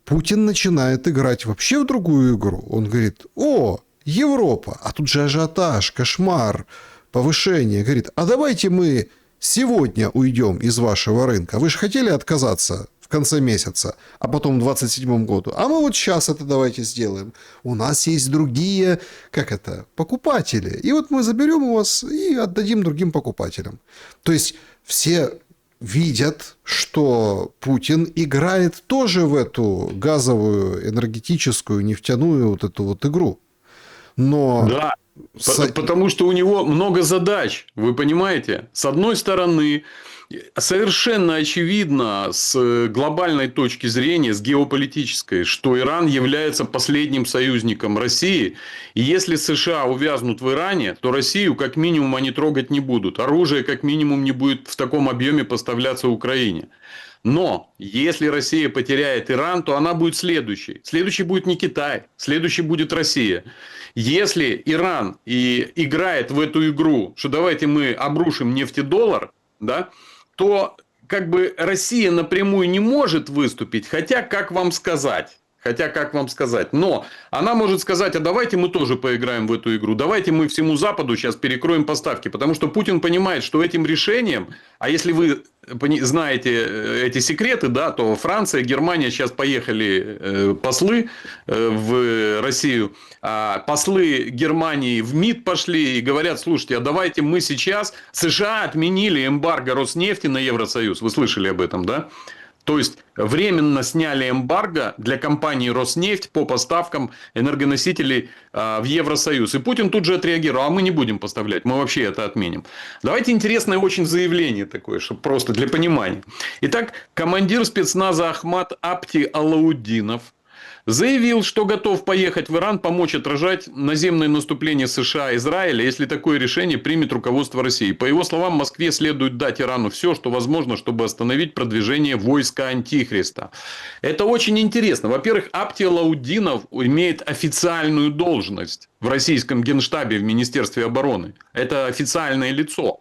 Путин начинает играть вообще в другую игру. Он говорит, о, Европа, а тут же ажиотаж, кошмар, повышение. Говорит, а давайте мы сегодня уйдем из вашего рынка. Вы же хотели отказаться в конце месяца, а потом в 2027 году. А мы вот сейчас это давайте сделаем. У нас есть другие, как это, покупатели. И вот мы заберем у вас и отдадим другим покупателям. То есть все видят, что Путин играет тоже в эту газовую, энергетическую, нефтяную вот эту вот игру. Но... Да, потому что у него много задач, вы понимаете? С одной стороны, совершенно очевидно с глобальной точки зрения, с геополитической, что Иран является последним союзником России. И если США увязнут в Иране, то Россию как минимум они трогать не будут. Оружие как минимум не будет в таком объеме поставляться Украине. Но если Россия потеряет Иран, то она будет следующей. Следующий будет не Китай, следующий будет Россия. Если Иран и играет в эту игру, что давайте мы обрушим нефтедоллар, да, то как бы Россия напрямую не может выступить, хотя как вам сказать, но она может сказать, а давайте мы тоже поиграем в эту игру, давайте мы всему Западу сейчас перекроем поставки, потому что Путин понимает, что этим решением, а если вы знаете эти секреты, да, то Франция, Германия сейчас поехали послы в Россию, а послы Германии в МИД пошли и говорят, слушайте, а давайте мы сейчас, США отменили эмбарго Роснефти на Евросоюз, вы слышали об этом, да? То есть, временно сняли эмбарго для компании Роснефть по поставкам энергоносителей в Евросоюз. И Путин тут же отреагировал, а мы не будем поставлять, мы вообще это отменим. Давайте интересное очень заявление такое, чтобы просто для понимания. Итак, командир спецназа Ахмат Апти Алаудинов заявил, что готов поехать в Иран, помочь отражать наземное наступление США и Израиля, если такое решение примет руководство России. По его словам, Москве следует дать Ирану все, что возможно, чтобы остановить продвижение войска Антихриста. Это очень интересно. Во-первых, Апти Алаудинов имеет официальную должность в российском генштабе в Министерстве обороны. Это официальное лицо.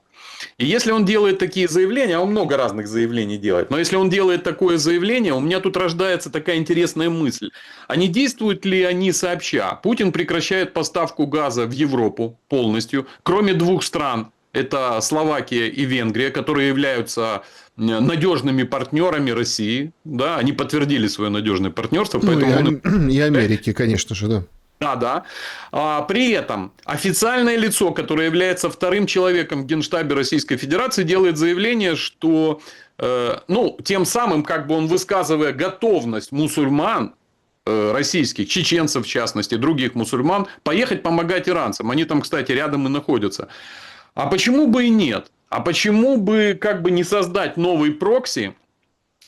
И если он делает такие заявления, а он много разных заявлений делает, но если он делает такое заявление, у меня тут рождается такая интересная мысль. А не действуют ли они сообща? Путин прекращает поставку газа в Европу полностью, кроме двух стран. Это Словакия и Венгрия, которые являются надежными партнерами России. Да, они подтвердили свое надежное партнерство. Поэтому и Америки, конечно же, да. Да. При этом официальное лицо, которое является вторым человеком в Генштабе Российской Федерации, делает заявление, что тем самым, как бы он высказывая готовность мусульман российских, чеченцев в частности, других мусульман, поехать помогать иранцам. Они там, кстати, рядом и находятся. А почему бы и нет? А почему бы как бы не создать новый прокси,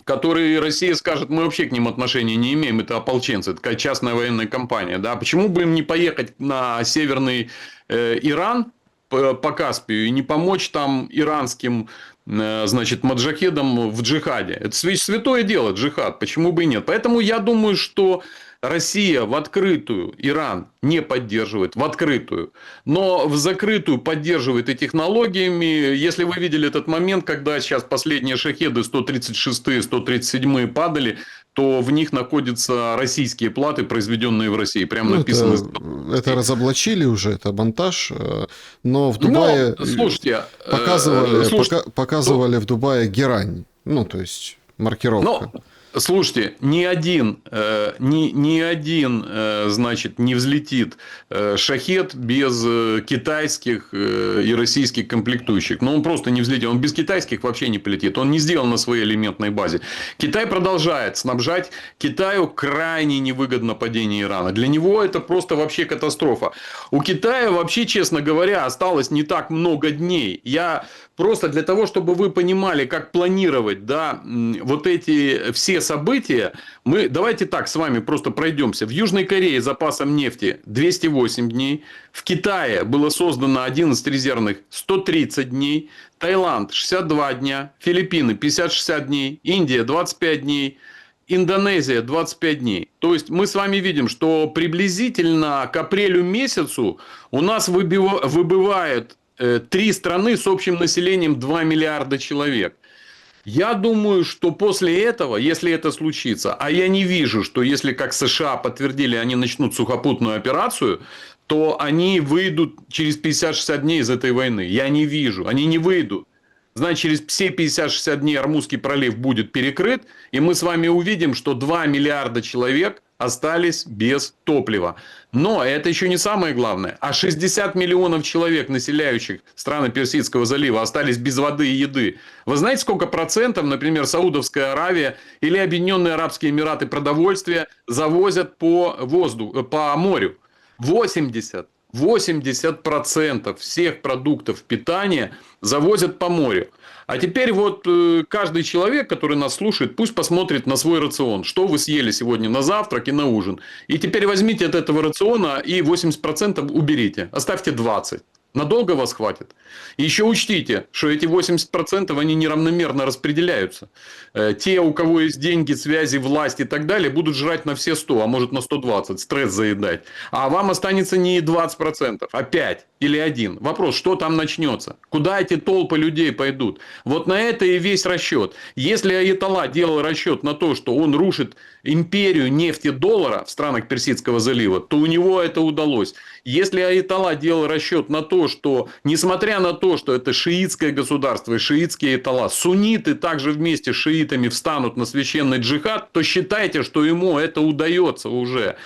который Россия скажет, мы вообще к ним отношения не имеем, это ополченцы, это такая частная военная компания. Да? Почему бы им не поехать на северный Иран по Каспию и не помочь там иранским маджахедам в джихаде? Это святое дело, джихад. Почему бы и нет? Поэтому я думаю, что Россия в открытую Иран не поддерживает, в открытую, но в закрытую поддерживает и технологиями. Если вы видели этот момент, когда сейчас последние шахеды 136-е, 137-е падали, то в них находятся российские платы, произведенные в России. Прямо написано. Это разоблачили уже, это монтаж. Но в Дубае показывали в Дубае герань. То есть маркировка. Слушайте, ни один, не взлетит шахед без китайских и российских комплектующих. Он просто не взлетит. Он без китайских вообще не полетит. Он не сделан на своей элементной базе. Китай продолжает снабжать. Китаю крайне невыгодно падение Ирана. Для него это просто вообще катастрофа. У Китая вообще, честно говоря, осталось не так много дней. Я просто для того, чтобы вы понимали, как планировать, вот эти все события, давайте так с вами просто пройдемся. В Южной Корее запасом нефти 208 дней. В Китае было создано 11 резервных 130 дней. Таиланд 62 дня. Филиппины 50-60 дней. Индия 25 дней. Индонезия 25 дней. То есть мы с вами видим, что приблизительно к апрелю месяцу у нас выбывает 3 страны с общим населением 2 миллиарда человек. Я думаю, что после этого, если это случится, а я не вижу, что если как США подтвердили, они начнут сухопутную операцию, то они выйдут через 50-60 дней из этой войны. Я не вижу. Они не выйдут. Значит, через все 50-60 дней Ормузский пролив будет перекрыт, и мы с вами увидим, что 2 миллиарда человек остались без топлива. Но это еще не самое главное. А 60 миллионов человек, населяющих страны Персидского залива, остались без воды и еды. Вы знаете, сколько процентов, например, Саудовская Аравия или Объединенные Арабские Эмираты продовольствия завозят по морю? 80% всех продуктов питания завозят по морю. А теперь вот каждый человек, который нас слушает, пусть посмотрит на свой рацион. Что вы съели сегодня на завтрак и на ужин. И теперь возьмите от этого рациона и 80% уберите. Оставьте 20%. Надолго вас хватит. И еще учтите, что эти 80% они неравномерно распределяются. Те, у кого есть деньги, связи, власть и так далее, будут жрать на все 100, а может на 120, стресс заедать. А вам останется не 20%, а 5 или 1. Вопрос, что там начнется? Куда эти толпы людей пойдут? Вот на это и весь расчет. Если Аятолла делал расчет на то, что он рушит империю нефти-доллара в странах Персидского залива, то у него это удалось. Если Аятолла делал расчет на то, что несмотря на то, что это шиитское государство и шиитские аятолла, сунниты также вместе с шиитами встанут на священный джихад, то считайте, что ему это удается уже.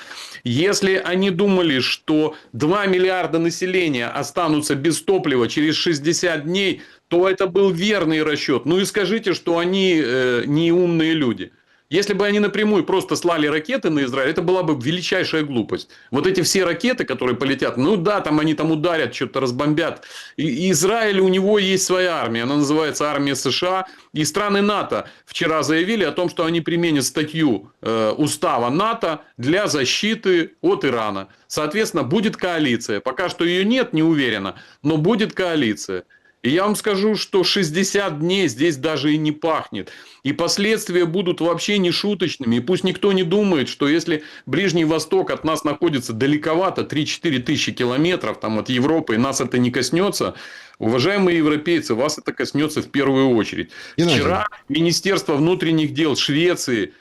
Если они думали, что 2 миллиарда населения останутся без топлива через 60 дней, то это был верный расчет. Ну и скажите, что они не умные люди. Если бы они напрямую просто слали ракеты на Израиль, это была бы величайшая глупость. Вот эти все ракеты, которые полетят, ну да, там они там ударят, что-то разбомбят. И Израиль, у него есть своя армия, она называется армия США. И страны НАТО вчера заявили о том, что они применят статью устава НАТО для защиты от Ирана. Соответственно, будет коалиция. Пока что ее нет, не уверена, но будет коалиция. И я вам скажу, что 60 дней здесь даже и не пахнет. И последствия будут вообще не шуточными. И пусть никто не думает, что если Ближний Восток от нас находится далековато, 3-4 тысячи километров там, от Европы, и нас это не коснется, уважаемые европейцы, вас это коснется в первую очередь. Геннадий. Вчера Министерство внутренних дел Швеции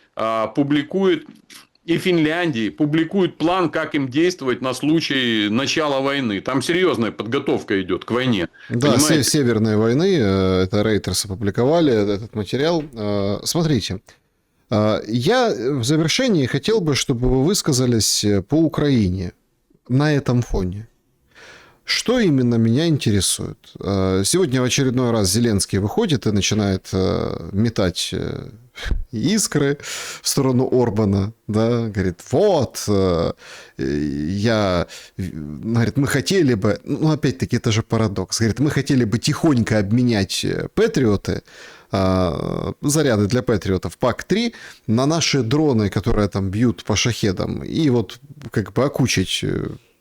публикует... и Финляндии публикуют план, как им действовать на случай начала войны. Там серьезная подготовка идет к войне. Да, Понимаете? Северной войны, это Reuters опубликовали этот материал. Смотрите, я в завершении хотел бы, чтобы вы высказались по Украине на этом фоне. Что именно меня интересует? Сегодня в очередной раз Зеленский выходит и начинает метать искры в сторону Орбана, да, говорит, вот, говорит, мы хотели бы, ну, опять-таки, это же парадокс, говорит, мы хотели бы тихонько обменять Патриоты, заряды для Патриотов ПАК-3 на наши дроны, которые там бьют по шахедам, и вот как бы окучить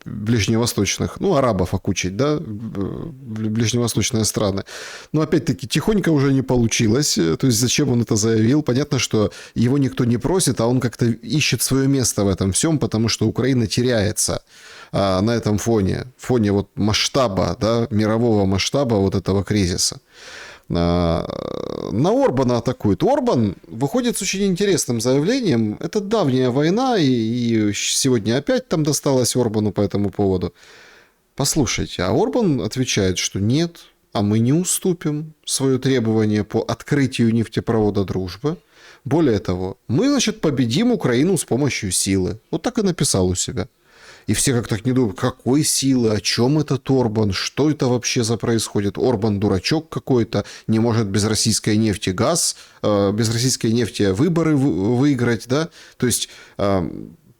ближневосточных, ну, арабов окучить, да, ближневосточные страны. Но, опять-таки, тихонько уже не получилось. То есть, зачем он это заявил? Понятно, что его никто не просит, а он как-то ищет свое место в этом всем, потому что Украина теряется на этом фоне вот масштаба, да, мирового масштаба вот этого кризиса. На Орбана атакует. Орбан выходит с очень интересным заявлением. Это давняя война, и сегодня опять там досталось Орбану по этому поводу. Послушайте, а Орбан отвечает, что нет, а мы не уступим свое требование по открытию нефтепровода «Дружба». Более того, мы, значит, победим Украину с помощью силы. Вот так и написал у себя. И все как-то не думают, какой силы, о чем этот Орбан, что это вообще за происходит. Орбан дурачок какой-то, не может без российской нефти без российской нефти выборы выиграть, да. То есть,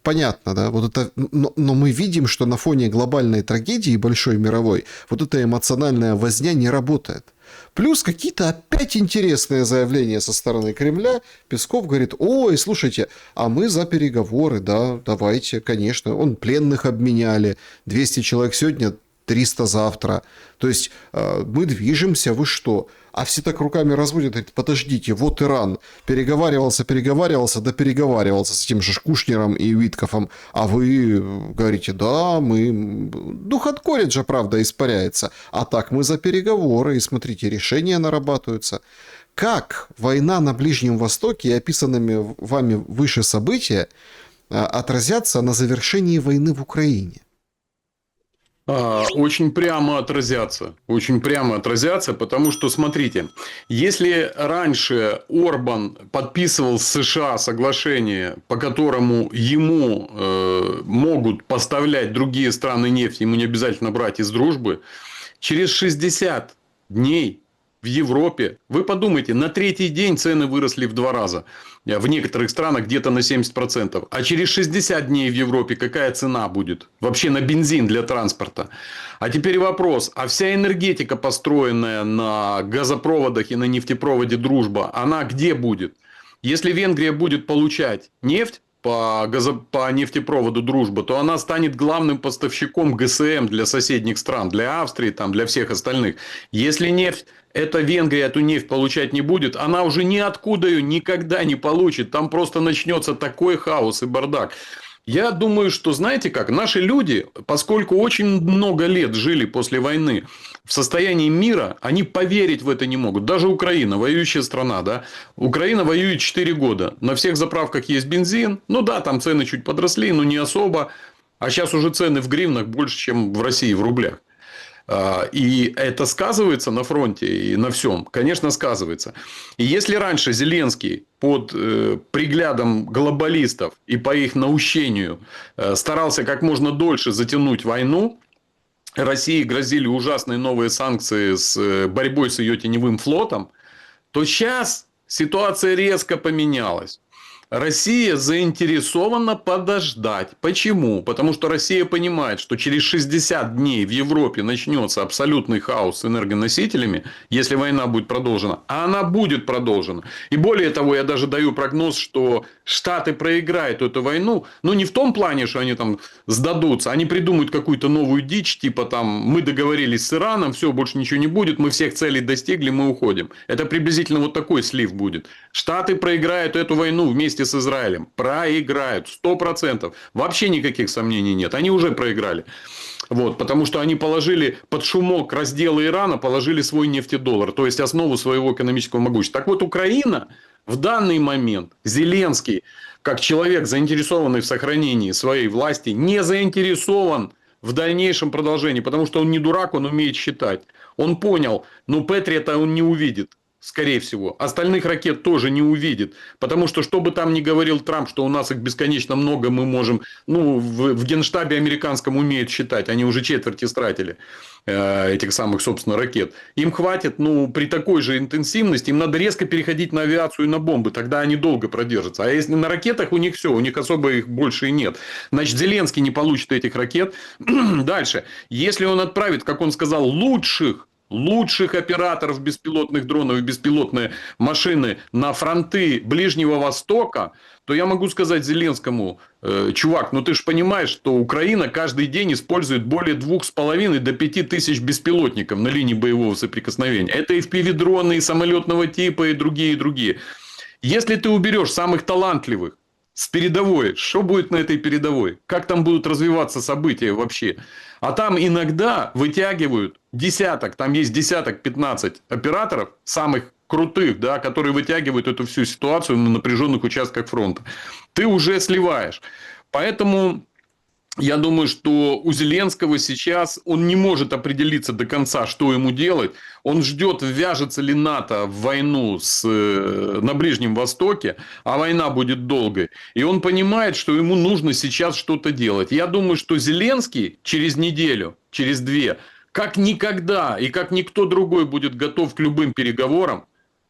понятно, да, вот это, но мы видим, что на фоне глобальной трагедии большой мировой вот эта эмоциональная возня не работает. Плюс какие-то опять интересные заявления со стороны Кремля. Песков говорит, ой, слушайте, а мы за переговоры, да, давайте, конечно. Он пленных обменяли, 200 человек сегодня, 300 завтра. То есть мы движемся, вы что? А все так руками разводят, говорят, подождите, вот Иран переговаривался, да переговаривался с тем же Кушнером и Виткофом, а вы говорите, да, мы... Дух от колледжа, правда, испаряется, а так мы за переговоры, и смотрите, решения нарабатываются. Как война на Ближнем Востоке и описанными вами выше события отразятся на завершении войны в Украине? Очень прямо отразятся, потому что, смотрите, если раньше Орбан подписывал с США соглашение, по которому ему могут поставлять другие страны нефть, ему не обязательно брать из дружбы, через 60 дней в Европе, вы подумайте, на третий день цены выросли в 2 раза. В некоторых странах где-то на 70%. А через 60 дней в Европе какая цена будет? Вообще на бензин для транспорта. А теперь вопрос. А вся энергетика, построенная на газопроводах и на нефтепроводе «Дружба», она где будет? Если Венгрия будет получать нефть по нефтепроводу «Дружба», то она станет главным поставщиком ГСМ для соседних стран, для Австрии, там, для всех остальных. Если нефть, эта Венгрия эту нефть получать не будет, она уже ниоткуда ее никогда не получит. Там просто начнется такой хаос и бардак. Я думаю, что, знаете как, наши люди, поскольку очень много лет жили после войны в состоянии мира, они поверить в это не могут. Даже Украина, воюющая страна, да. Украина воюет 4 года. На всех заправках есть бензин. Ну да, там цены чуть подросли, но не особо. А сейчас уже цены в гривнах больше, чем в России в рублях. И это сказывается на фронте и на всем. Конечно, сказывается. И если раньше Зеленский под приглядом глобалистов и по их наущению старался как можно дольше затянуть войну, России грозили ужасные новые санкции с борьбой с ее теневым флотом, то сейчас ситуация резко поменялась. Россия заинтересована подождать. Почему? Потому что Россия понимает, что через 60 дней в Европе начнется абсолютный хаос с энергоносителями, если война будет продолжена. А она будет продолжена. И более того, я даже даю прогноз, что Штаты проиграют эту войну. Но не в том плане, что они там сдадутся. Они придумают какую-то новую дичь, типа там мы договорились с Ираном, все, больше ничего не будет, мы всех целей достигли, мы уходим. Это приблизительно вот такой слив будет. Штаты проиграют эту войну вместе с Израилем. Проиграют. 100%. Вообще никаких сомнений нет. Они уже проиграли. Вот, потому что они положили под шумок раздела Ирана, положили свой нефтедоллар. То есть, основу своего экономического могущества. Так вот, Украина в данный момент, Зеленский, как человек, заинтересованный в сохранении своей власти, не заинтересован в дальнейшем продолжении. Потому что он не дурак, он умеет считать. Он понял, но Патриота он не увидит. Скорее всего. Остальных ракет тоже не увидит. Потому что, что бы там ни говорил Трамп, что у нас их бесконечно много, мы можем... Ну, в Генштабе американском умеют считать. Они уже четверть истратили этих самых, собственно, ракет. Им хватит, ну, при такой же интенсивности, им надо резко переходить на авиацию и на бомбы. Тогда они долго продержатся. А если на ракетах у них все, у них особо их больше и нет. Значит, Зеленский не получит этих ракет. Дальше. Если он отправит, как он сказал, лучших операторов беспилотных дронов и беспилотные машины на фронты Ближнего Востока, то я могу сказать Зеленскому: чувак, ну ты же понимаешь, что Украина каждый день использует более 2,5 до 5 тысяч беспилотников на линии боевого соприкосновения. Это и FPV-дроны, и самолетного типа, и другие, и другие. Если ты уберешь самых талантливых с передовой, что будет на этой передовой? Как там будут развиваться события вообще? А там иногда вытягивают десяток, там есть десяток, 15 операторов, самых крутых, да, которые вытягивают эту всю ситуацию на напряженных участках фронта. Ты уже сливаешь. Поэтому я думаю, что у Зеленского сейчас он не может определиться до конца, что ему делать. Он ждет, ввяжется ли НАТО в войну на Ближнем Востоке, а война будет долгой. И он понимает, что ему нужно сейчас что-то делать. Я думаю, что Зеленский через неделю, через две, как никогда и как никто другой будет готов к любым переговорам.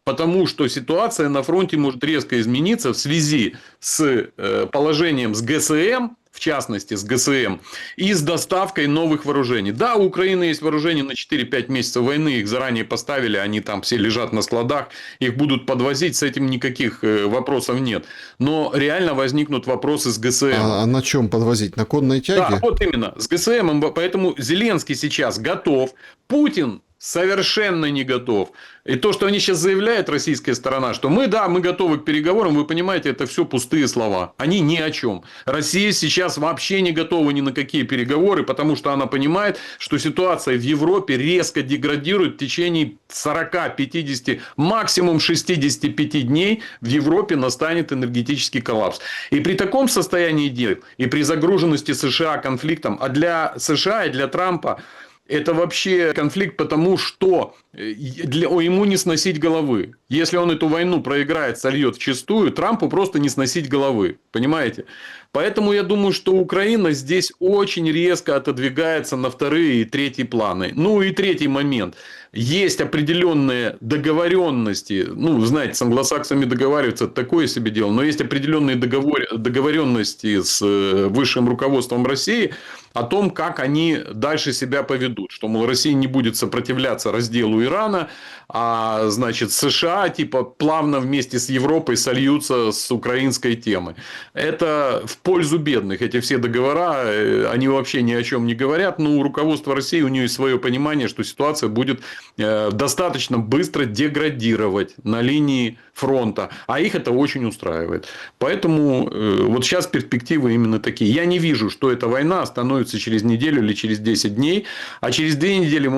Потому что ситуация на фронте может резко измениться в связи с положением с ГСМ, в частности с ГСМ, и с доставкой новых вооружений. Да, у Украины есть вооружения на 4-5 месяцев войны, их заранее поставили, они там все лежат на складах, их будут подвозить, с этим никаких вопросов нет. Но реально возникнут вопросы с ГСМ. А на чем подвозить? На конной тяге? Да, вот именно, с ГСМ. Поэтому Зеленский сейчас готов, Путин совершенно не готов. И то, что они сейчас заявляют, российская сторона, что мы готовы к переговорам, вы понимаете, это все пустые слова. Они ни о чем. Россия сейчас вообще не готова ни на какие переговоры, потому что она понимает, что ситуация в Европе резко деградирует в течение 40, 50, максимум 65 дней в Европе настанет энергетический коллапс. И при таком состоянии дел, и при загруженности США конфликтом, а для США и для Трампа это вообще конфликт, потому что ему не сносить головы. Если он эту войну проиграет, сольет вчистую, Трампу просто не сносить головы. Понимаете? Поэтому я думаю, что Украина здесь очень резко отодвигается на вторые и третьи планы. Ну и третий момент. Есть определенные договоренности. Ну, знаете, с англосаксами договариваться — это такое себе дело. Но есть определенные договоренности с высшим руководством России о том, как они дальше себя поведут. Что, мол, Россия не будет сопротивляться разделу Ирана, а, значит, США типа плавно вместе с Европой сольются с украинской темой. Это в пользу бедных. Эти все договора, они вообще ни о чем не говорят. Но у руководства России, у нее есть свое понимание, что ситуация будет достаточно быстро деградировать на линии фронта. А их это очень устраивает. Поэтому вот сейчас перспективы именно такие. Я не вижу, что эта война остановится через неделю или через 10 дней. А через 2 недели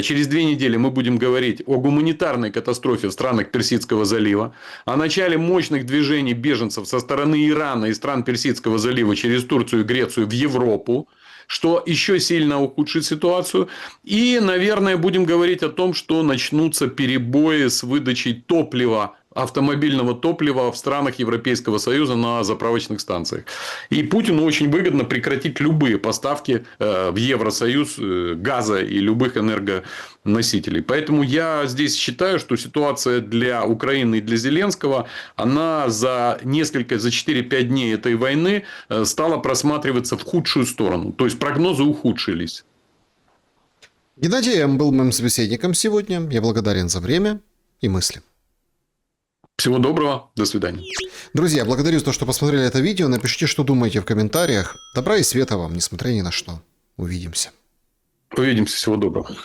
через 2 недели мы будем говорить о гуманитарной катастрофе в странах Персидского залива, о начале мощных движений беженцев со стороны Ирана и стран Персидского залива через Турцию и Грецию в Европу, что еще сильно ухудшит ситуацию. И, наверное, будем говорить о том, что начнутся перебои с выдачей топлива автомобильного топлива в странах Европейского Союза на заправочных станциях. И Путину очень выгодно прекратить любые поставки в Евросоюз газа и любых энергоносителей. Поэтому я здесь считаю, что ситуация для Украины и для Зеленского, она за 4-5 дней этой войны стала просматриваться в худшую сторону. То есть прогнозы ухудшились. Геннадий М. был моим собеседником сегодня. Я благодарен за время и мысли. Всего доброго. До свидания. Друзья, благодарю за то, что посмотрели это видео. Напишите, что думаете в комментариях. Добра и света вам, несмотря ни на что. Увидимся. Увидимся. Всего доброго.